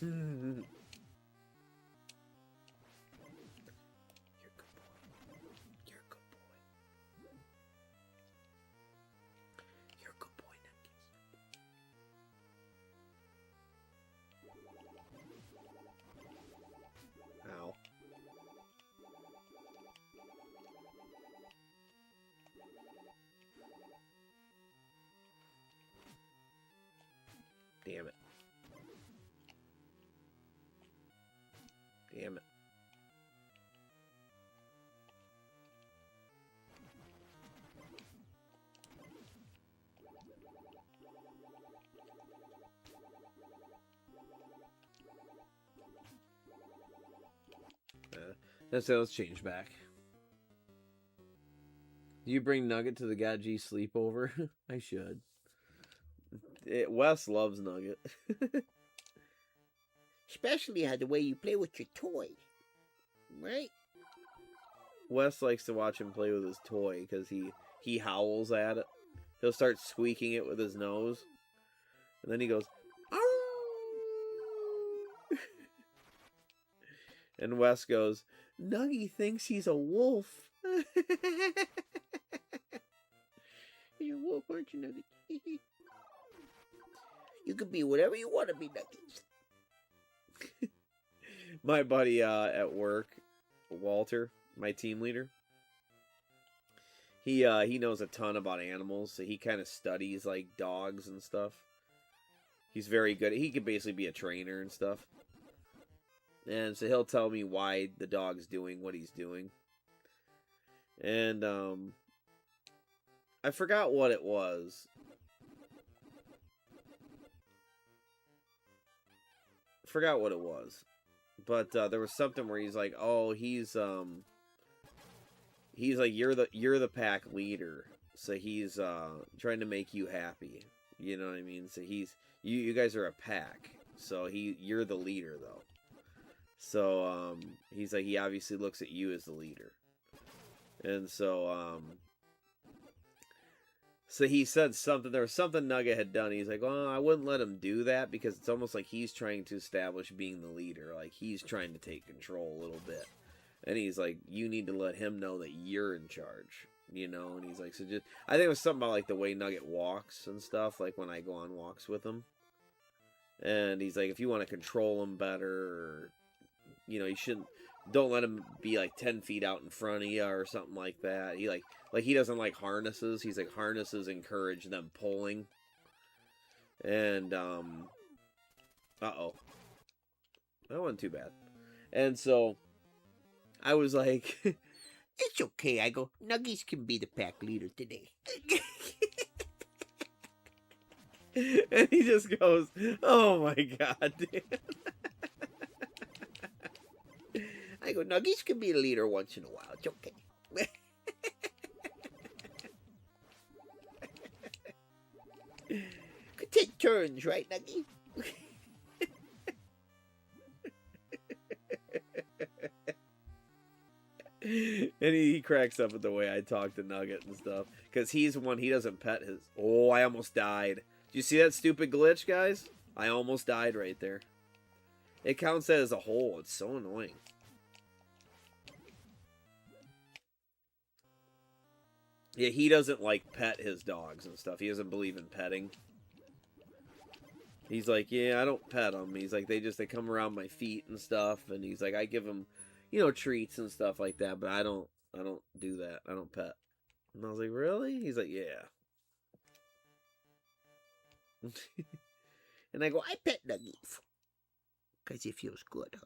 You're a good boy. You're a good boy. You're a good boy, Nuggies. Ow. Damn it. Damn it. Let's change back. Do you bring Nugget to the God G sleepover? I should. Wes loves Nugget. Especially the way you play with your toy. Right? Wes likes to watch him play with his toy because he howls at it. He'll start squeaking it with his nose. And then he goes, "Arr!" And Wes goes, Nuggy thinks he's a wolf. You're a wolf, aren't you, Nugget? You can be whatever you want to be, Nuggies. My buddy at work, Walter, my team leader, he knows a ton about animals, so he kind of studies like dogs and stuff. He's very good. He could basically be a trainer and stuff. And so he'll tell me why the dog's doing what he's doing. And I forgot what it was. But there was something where he's like, "Oh, he's like you're the pack leader, so he's trying to make you happy." You know what I mean? So you guys are a pack, so you're the leader though. So he's like, he obviously looks at you as the leader, and so he said something. There was something Nugget had done. He's like, "Well, I wouldn't let him do that because it's almost like he's trying to establish being the leader. Like he's trying to take control a little bit." And he's like, "You need to let him know that you're in charge, you know." And he's like, "So just," I think it was something about like the way Nugget walks and stuff. Like when I go on walks with him, and he's like, "If you want to control him better, or, you know, you shouldn't." Don't let him be like 10 feet out in front of you or something like that. He like he doesn't like harnesses. He's like, harnesses encourage them pulling. And uh-oh. That wasn't too bad. And so I was like, it's okay. I go, Nuggies can be the pack leader today. And he just goes, oh my god, dude. I go, Nuggies can be a leader once in a while. It's okay. Could take turns, right, Nuggie? And he cracks up at the way I talk to Nugget and stuff. Because he's one, he doesn't pet his... Oh, I almost died. Did you see that stupid glitch, guys? I almost died right there. It counts that as a hole. It's so annoying. Yeah, he doesn't like pet his dogs and stuff. He doesn't believe in petting. He's like, yeah, I don't pet them. He's like, they come around my feet and stuff. And he's like, I give them, you know, treats and stuff like that. But I don't do that. I don't pet. And I was like, really? He's like, yeah. And I go, I pet Nuggies. Because it feels good, huh?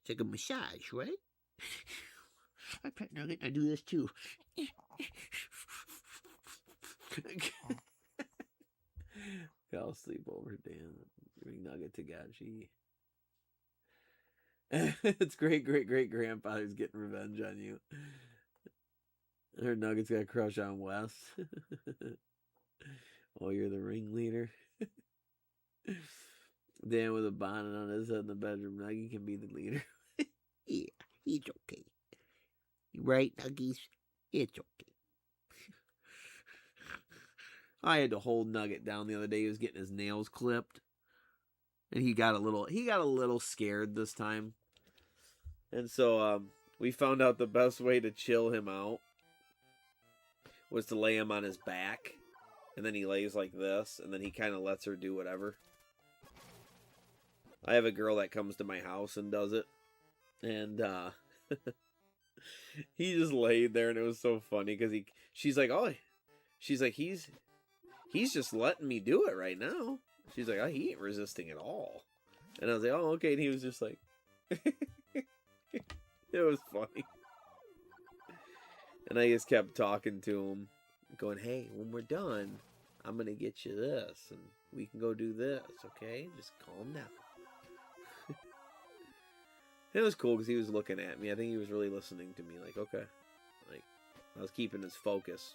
It's like a massage, right? I pet Nugget. I do this too. I'll sleep over, Dan. Bring Nugget to Gachi. It's great grandfather's getting revenge on you. Her Nugget's got a crush on Wes. Oh, you're the ringleader. Dan with a bonnet on his head in the bedroom. Nugget can be the leader. Yeah, he's okay. Right, Nuggies? It's okay. I had to hold Nugget down the other day. He was getting his nails clipped. And he got a little scared this time. And so we found out the best way to chill him out was to lay him on his back. And then he lays like this, and then he kind of lets her do whatever. I have a girl that comes to my house and does it. And he just laid there, and it was so funny because she's like, he's just letting me do it right now. She's like, he ain't resisting at all. And I was like, oh, okay. And he was just like, it was funny. And I just kept talking to him, going, hey, when we're done, I'm going to get you this, and we can go do this, okay? Just calm down. It was cool because he was looking at me. I think he was really listening to me, like, okay. Like, I was keeping his focus.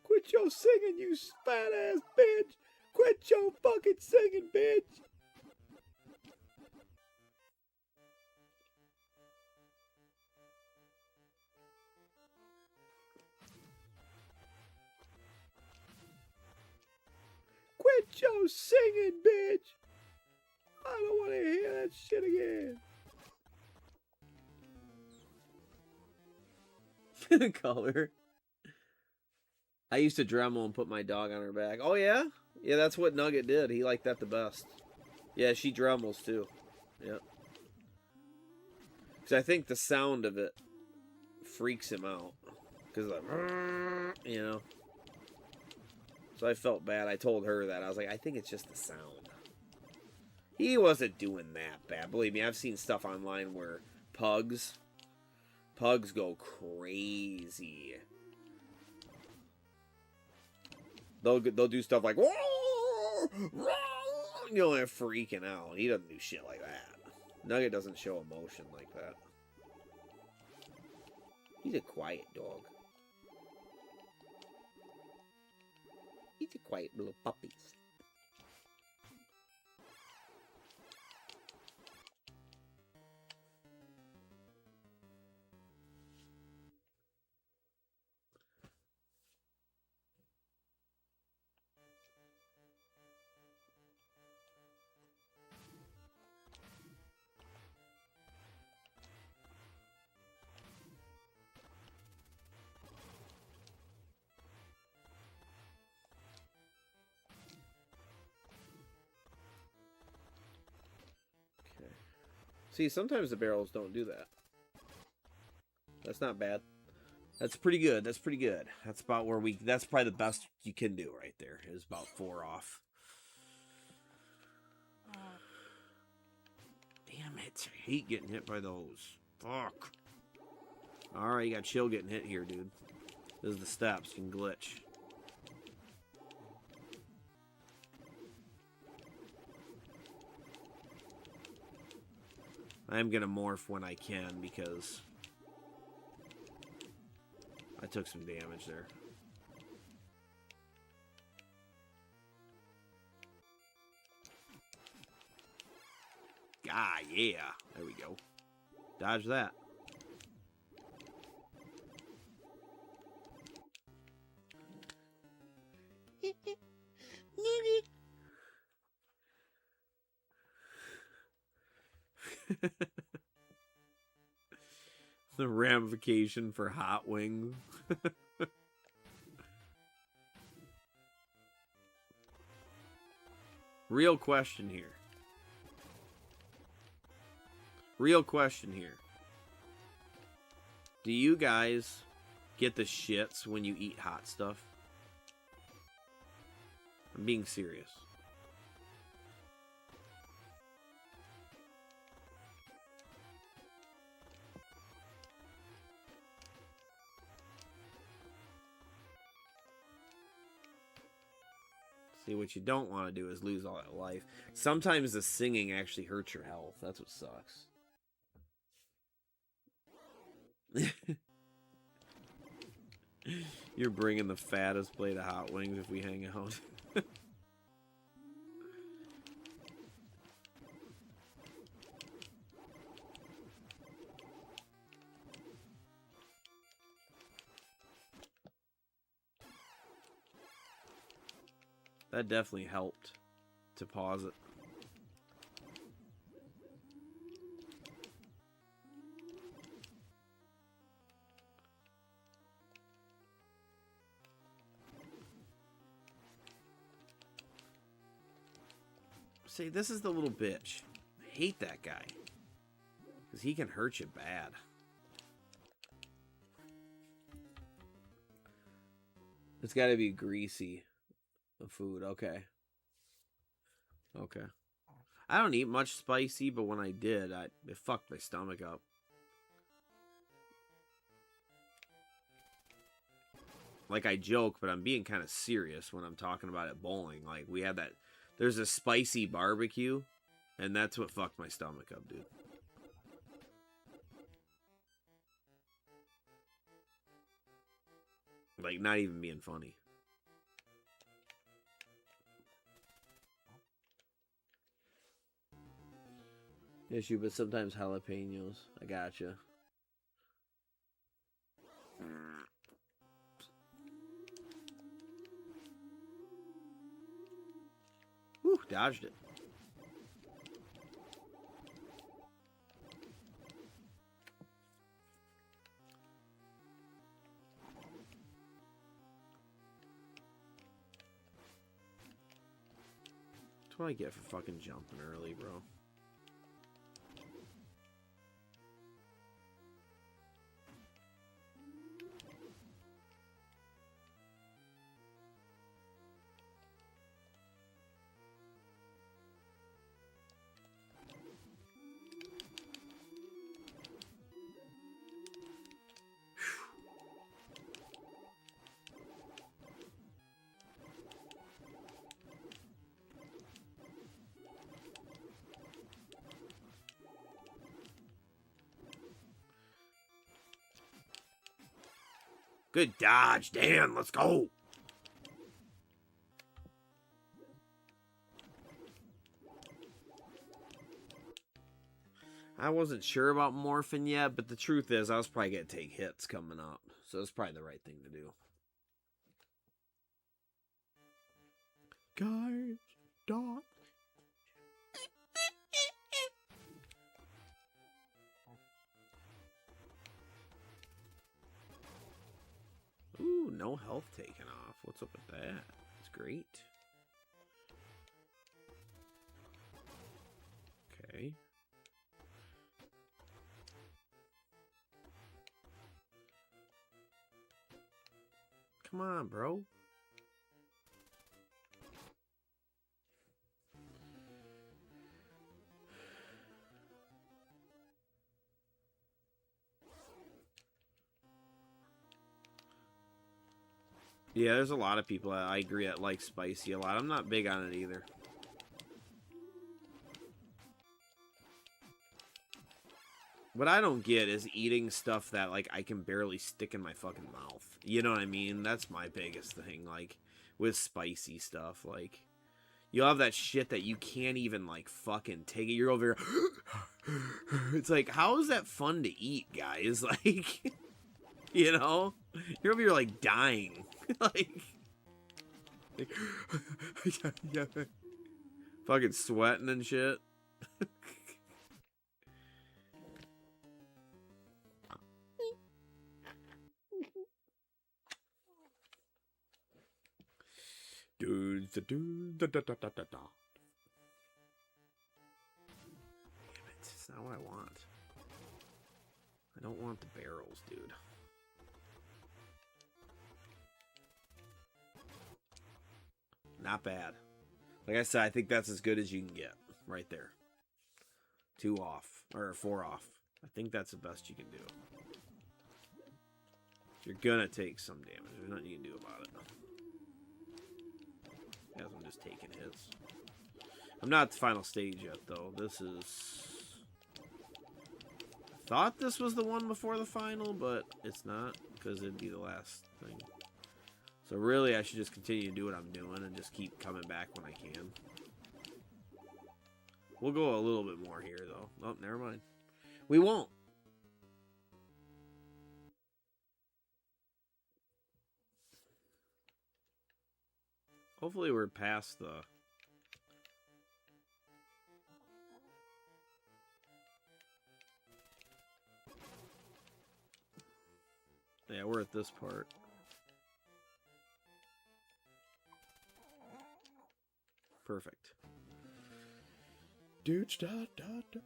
Quit your singing, you fat-ass bitch! Quit your fucking singing, bitch! Quit your singing, bitch! I don't want to hear that shit again. Color. I used to Dremel and put my dog on her back. Oh, yeah? Yeah, that's what Nugget did. He liked that the best. Yeah, she Dremels, too. Yep. Because I think the sound of it freaks him out. Because, like, you know. So I felt bad. I told her that. I was like, I think it's just the sound. He wasn't doing that bad. Believe me, I've seen stuff online where pugs go crazy. They'll do stuff like, you know, they're freaking out. He doesn't do shit like that. Nugget doesn't show emotion like that. He's a quiet dog. He's a quiet little puppy. See, sometimes the barrels don't do that. That's not bad. That's pretty good. That's pretty good. That's about where that's probably the best you can do right there. Is about 4 off. Damn it. I hate getting hit by those. Fuck. Alright, you got chill getting hit here, dude. This is the steps. You can glitch. I'm gonna morph when I can because I took some damage there. Ah, yeah. There we go. Dodge that. The ramification for hot wings. Real question here. Real question here. Do you guys get the shits when you eat hot stuff? I'm being serious. See, what you don't want to do is lose all that life. Sometimes the singing actually hurts your health. That's what sucks. You're bringing the fattest plate of hot wings if we hang out. That definitely helped to pause it. See, this is the little bitch. I hate that guy. Because he can hurt you bad. It's got to be greasy. The food, okay. Okay. I don't eat much spicy, but when I did, it fucked my stomach up. Like, I joke, but I'm being kind of serious when I'm talking about it bowling. Like, we had that... There's a spicy barbecue, and that's what fucked my stomach up, dude. Like, not even being funny. Issue, but sometimes jalapenos. I gotcha. Whew, dodged it. That's what I get for fucking jumping early, bro. Good dodge, Dan. Let's go. I wasn't sure about morphing yet, but the truth is I was probably going to take hits coming up. So it's probably the right thing to do. Guys, stop. Ooh, no health taken off. What's up with that? That's great. Okay. Come on, bro. Yeah, there's a lot of people, I agree, that like spicy a lot. I'm not big on it either. What I don't get is eating stuff that, like, I can barely stick in my fucking mouth. You know what I mean? That's my biggest thing, like, with spicy stuff. Like, you'll have that shit that you can't even, like, fucking take it. You're over here. It's like, how is that fun to eat, guys? Like, you know? You're over here, like, dying. like yeah. Fucking sweating and shit. Damn it, it's not what I want. I don't want the barrels, dude. Not bad. Like I said, I think that's as good as you can get. Right there. 2 off. Or 4 off. I think that's the best you can do. You're gonna take some damage. There's nothing you can do about it. As I'm just taking hits. I'm not at the final stage yet, though. This is... I thought this was the one before the final, but it's not. Because it'd be the last thing. So really, I should just continue to do what I'm doing and just keep coming back when I can. We'll go a little bit more here, though. Oh, never mind. We won't. Hopefully we're past the... Yeah, we're at this part. Perfect. Dude, Nugget!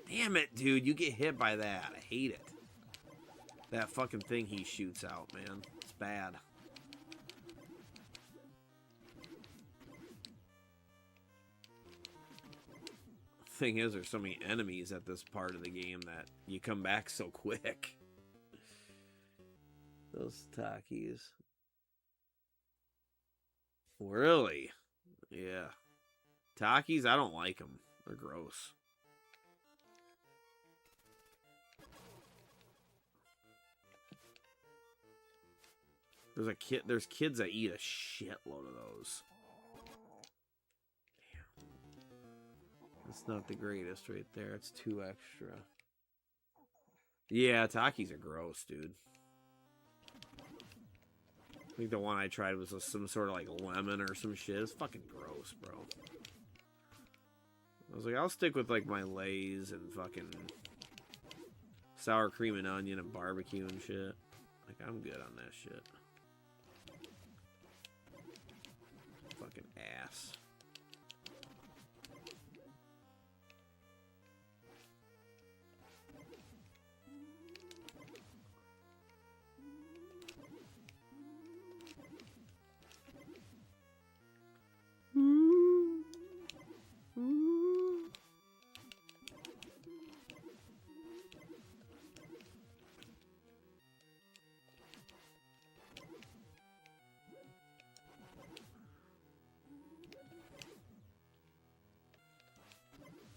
Damn it, dude. You get hit by that. I hate it. That fucking thing he shoots out, man. It's bad. Thing is, there's so many enemies at this part of the game that you come back so quick. Those Takis. Really? Yeah. Takis, I don't like them. They're gross. There's kids that eat a shitload of those. Damn. That's not the greatest right there. It's 2 extra. Yeah, Takis are gross, dude. I think the one I tried was some sort of like lemon or some shit. It's fucking gross, bro. I was like, I'll stick with like my Lay's and fucking sour cream and onion and barbecue and shit. Like, I'm good on that shit. Fucking ass.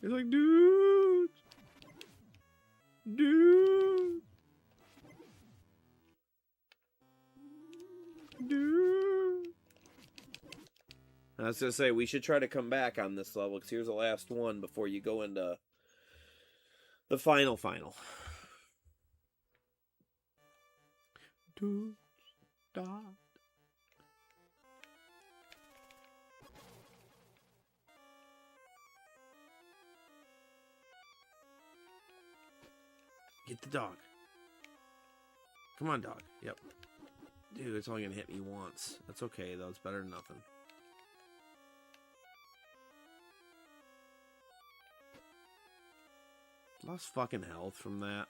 He's like, dude! Dude! Dude! I was gonna say, we should try to come back on this level, because here's the last one before you go into the final. Dude, stop. Get the dog. Come on, dog. Yep. Dude, it's only gonna hit me once. That's okay, though. It's better than nothing. Lost fucking health from that.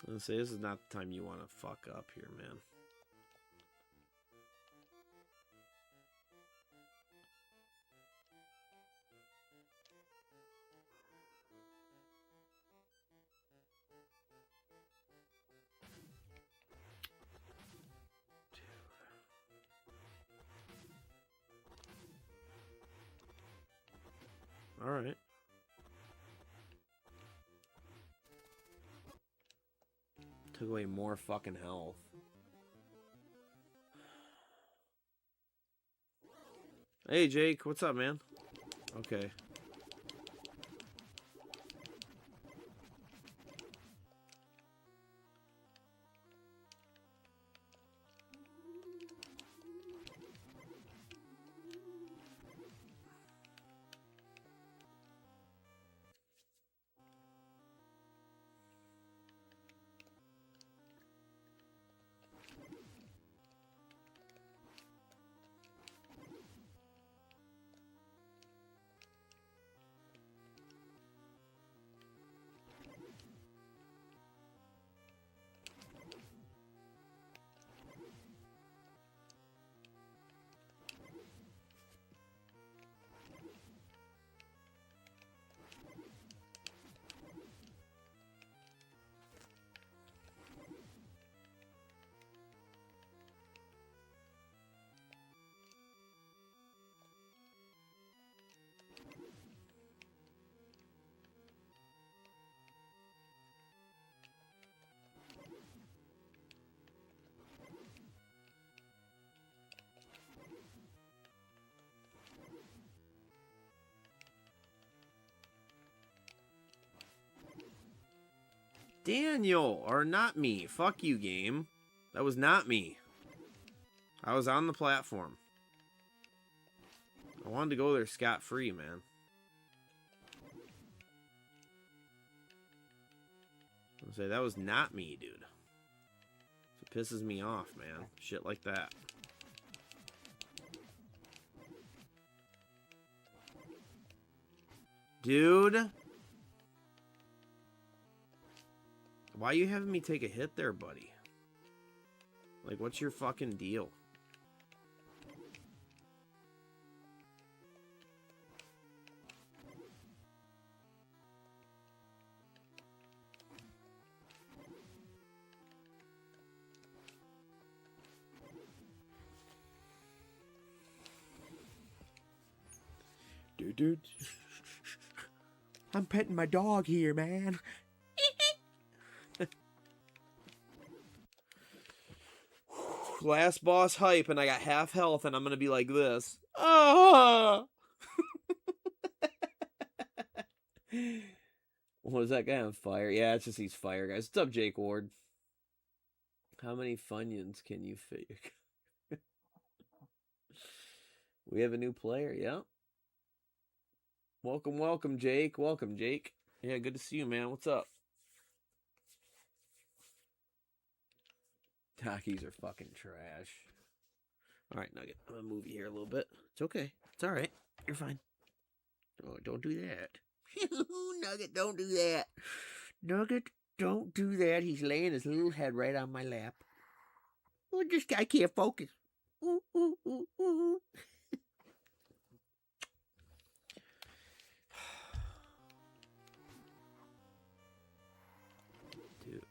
Let's say this is not the time you want to fuck up here, man. All right. Took away more fucking health. Hey, Jake. What's up, man? Okay. Daniel, or not me. Fuck you, game. That was not me. I was on the platform. I wanted to go there scot-free, man. I'll say that was not me, dude. It pisses me off, man. Shit like that. Dude. Why you having me take a hit there, buddy? Like, what's your fucking deal? Dude. I'm petting my dog here, man. Last boss hype, and I got half health, and I'm gonna be like this. Ah! Was that guy on fire? Yeah, it's just these fire guys. What's up, Jake Ward? How many Funyuns can you fake? We have a new player, yeah. Welcome, Jake. Welcome, Jake. Yeah, good to see you, man. What's up? Takis are fucking trash. Alright, Nugget. I'm gonna move you here a little bit. It's okay. It's alright. You're fine. Oh, don't do that. Nugget, don't do that. Nugget, don't do that. He's laying his little head right on my lap. Oh, this guy can't focus. Ooh, ooh, ooh, ooh. Dude.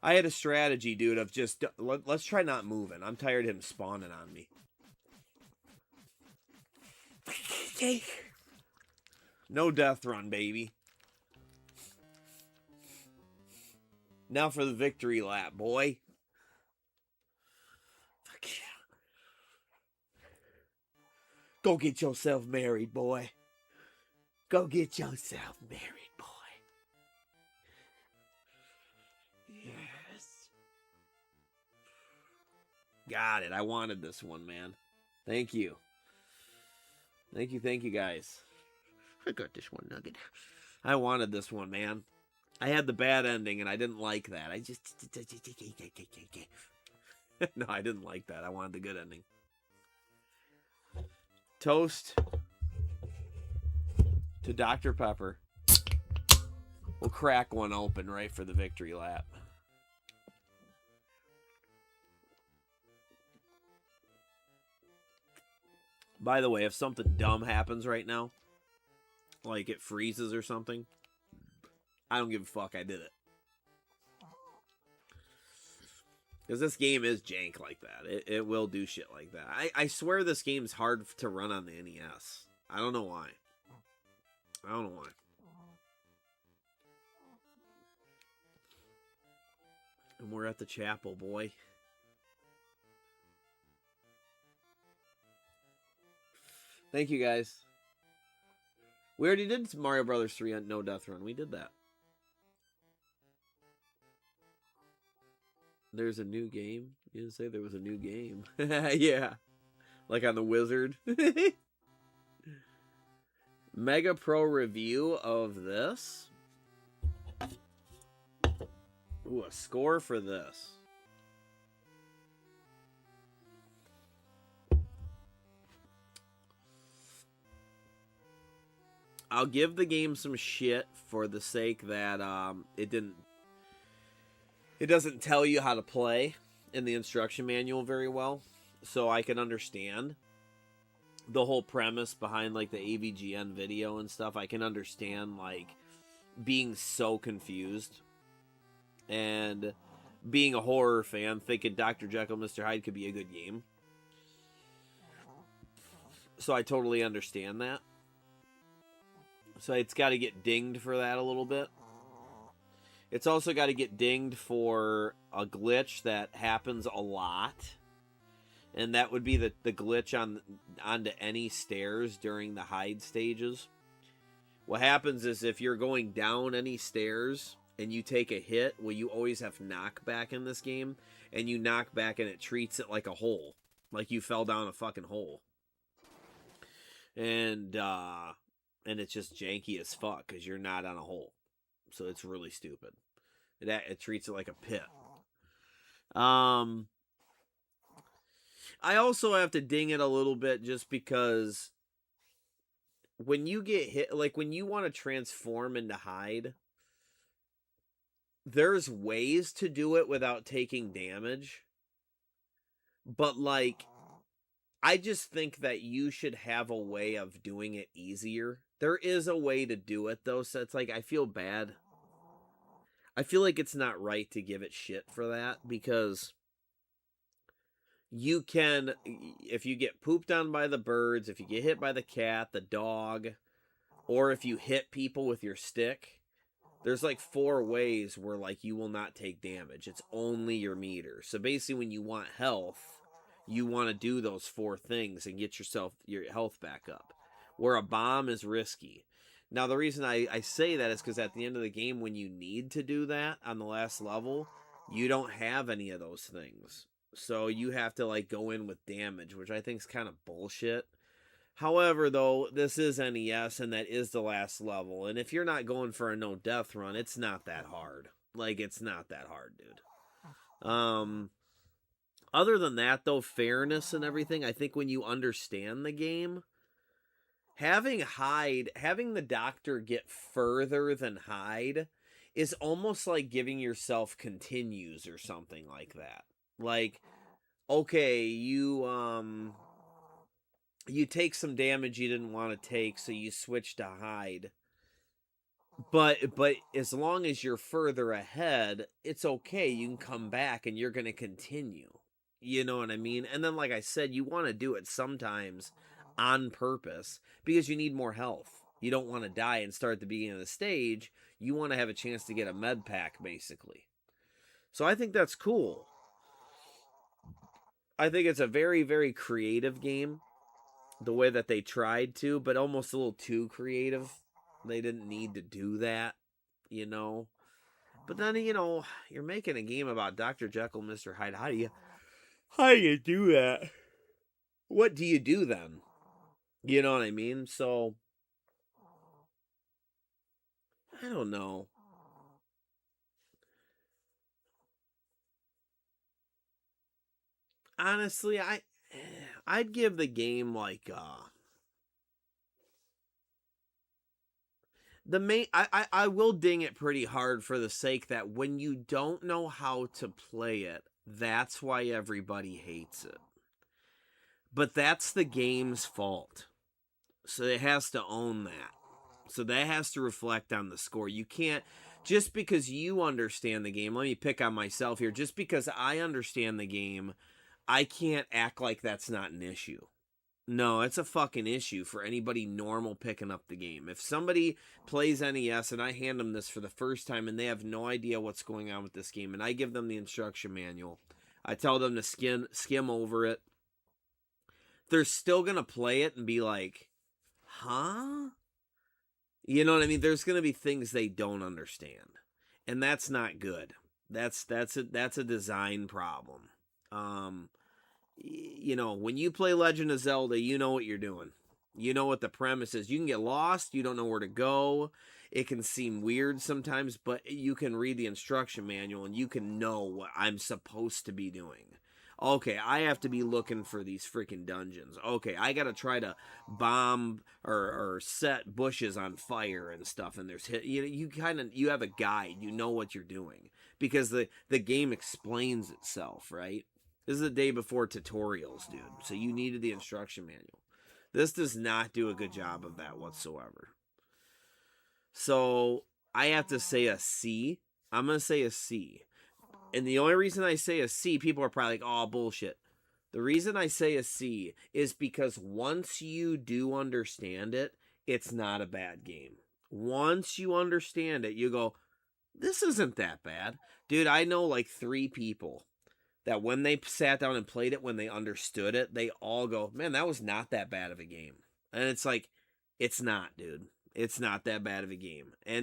I had a strategy, dude, of just, let's try not moving. I'm tired of him spawning on me. No death run, baby. Now for the victory lap, boy. Fuck yeah. Go get yourself married, boy. Go get yourself married, boy. Yes. Got it. I wanted this one, man. Thank you. Thank you, guys. I got this one, Nugget. I wanted this one, man. I had the bad ending, and I didn't like that. I just... No, I didn't like that. I wanted the good ending. Toast to Dr. Pepper. We'll crack one open right for the victory lap. By the way, if something dumb happens right now, like it freezes or something, I don't give a fuck. I did it. Because this game is jank like that. It will do shit like that. I swear this game's hard to run on the NES. I don't know why. I don't know why. And we're at the chapel, boy. Thank you, guys. We already did Mario Brothers 3 on No Death Run. We did that. There's a new game? You didn't say there was a new game. Yeah. Like on the Wizard. Mega Pro review of this. Ooh, a score for this. I'll give the game some shit for the sake that it it doesn't tell you how to play in the instruction manual very well, so I can understand the whole premise behind like the AVGN video and stuff. I can understand like being so confused and being a horror fan thinking Dr. Jekyll, Mr. Hyde could be a good game. So I totally understand that. So it's got to get dinged for that a little bit. It's also got to get dinged for a glitch that happens a lot. And that would be the glitch onto any stairs during the Hyde stages. What happens is if you're going down any stairs and you take a hit, well, you always have knockback in this game. And you knock back and it treats it like a hole. Like you fell down a fucking hole. And it's just janky as fuck because you're not on a hole. So it's really stupid. It treats it like a pit. I also have to ding it a little bit just because when you get hit, like when you want to transform into Hyde, there's ways to do it without taking damage. But like, I just think that you should have a way of doing it easier. There is a way to do it though, so it's like I feel bad. I feel like it's not right to give it shit for that because you can, if you get pooped on by the birds, if you get hit by the cat, the dog, or if you hit people with your stick, there's like 4 ways where like you will not take damage. It's only your meter. So basically when you want health, you want to do those 4 things and get your health back up. Where a bomb is risky. Now the reason I say that is because at the end of the game when you need to do that on the last level, you don't have any of those things. So you have to like go in with damage, which I think is kind of bullshit. However, though, this is NES and that is the last level. And if you're not going for a no death run, it's not that hard. Like, it's not that hard, dude. Other than that, though, fairness and everything, I think when you understand the game, having the Doctor get further than Hyde is almost like giving yourself continues or something like that. Like, okay, you take some damage you didn't want to take, so you switch to Hyde. But as long as you're further ahead, it's okay. You can come back and you're going to continue. You know what I mean? And then, like I said, you want to do it sometimes on purpose because you need more health. You don't want to die and start at the beginning of the stage. You want to have a chance to get a med pack, basically. So I think that's cool. I think it's a very, very creative game. The way that they tried to, but almost a little too creative. They didn't need to do that, you know. But then, you know, you're making a game about Dr. Jekyll, Mr. Hyde. How do you do that? What do you do then? You know what I mean? So, I don't know. Honestly, I'd give the game like I will ding it pretty hard for the sake that when you don't know how to play it, that's why everybody hates it. But that's the game's fault. So it has to own that. So that has to reflect on the score. You can't, just because you understand the game, let me pick on myself here, just because I understand the game, I can't act like that's not an issue. No, it's a fucking issue for anybody normal picking up the game. If somebody plays NES and I hand them this for the first time and they have no idea what's going on with this game and I give them the instruction manual, I tell them to skim over it, they're still going to play it and be like, huh? You know what I mean? There's going to be things they don't understand. And that's not good. That's a design problem. You know, when you play Legend of Zelda, you know what you're doing. You know what the premise is. You can get lost. You don't know where to go. It can seem weird sometimes, but you can read the instruction manual and you can know what I'm supposed to be doing. Okay, I have to be looking for these freaking dungeons. Okay, I gotta try to bomb or set bushes on fire and stuff. And there's you have a guide. You know what you're doing. because the game explains itself, right? This is the day before tutorials, dude. So you needed the instruction manual. This does not do a good job of that whatsoever. So I have to say a C. I'm going to say a C. And the only reason I say a C, people are probably like, oh, bullshit. The reason I say a C is because once you do understand it, it's not a bad game. Once you understand it, you go, this isn't that bad. Dude, I know like 3 people that when they sat down and played it, when they understood it, they all go, man, that was not that bad of a game. And it's like, it's not, dude. It's not that bad of a game. And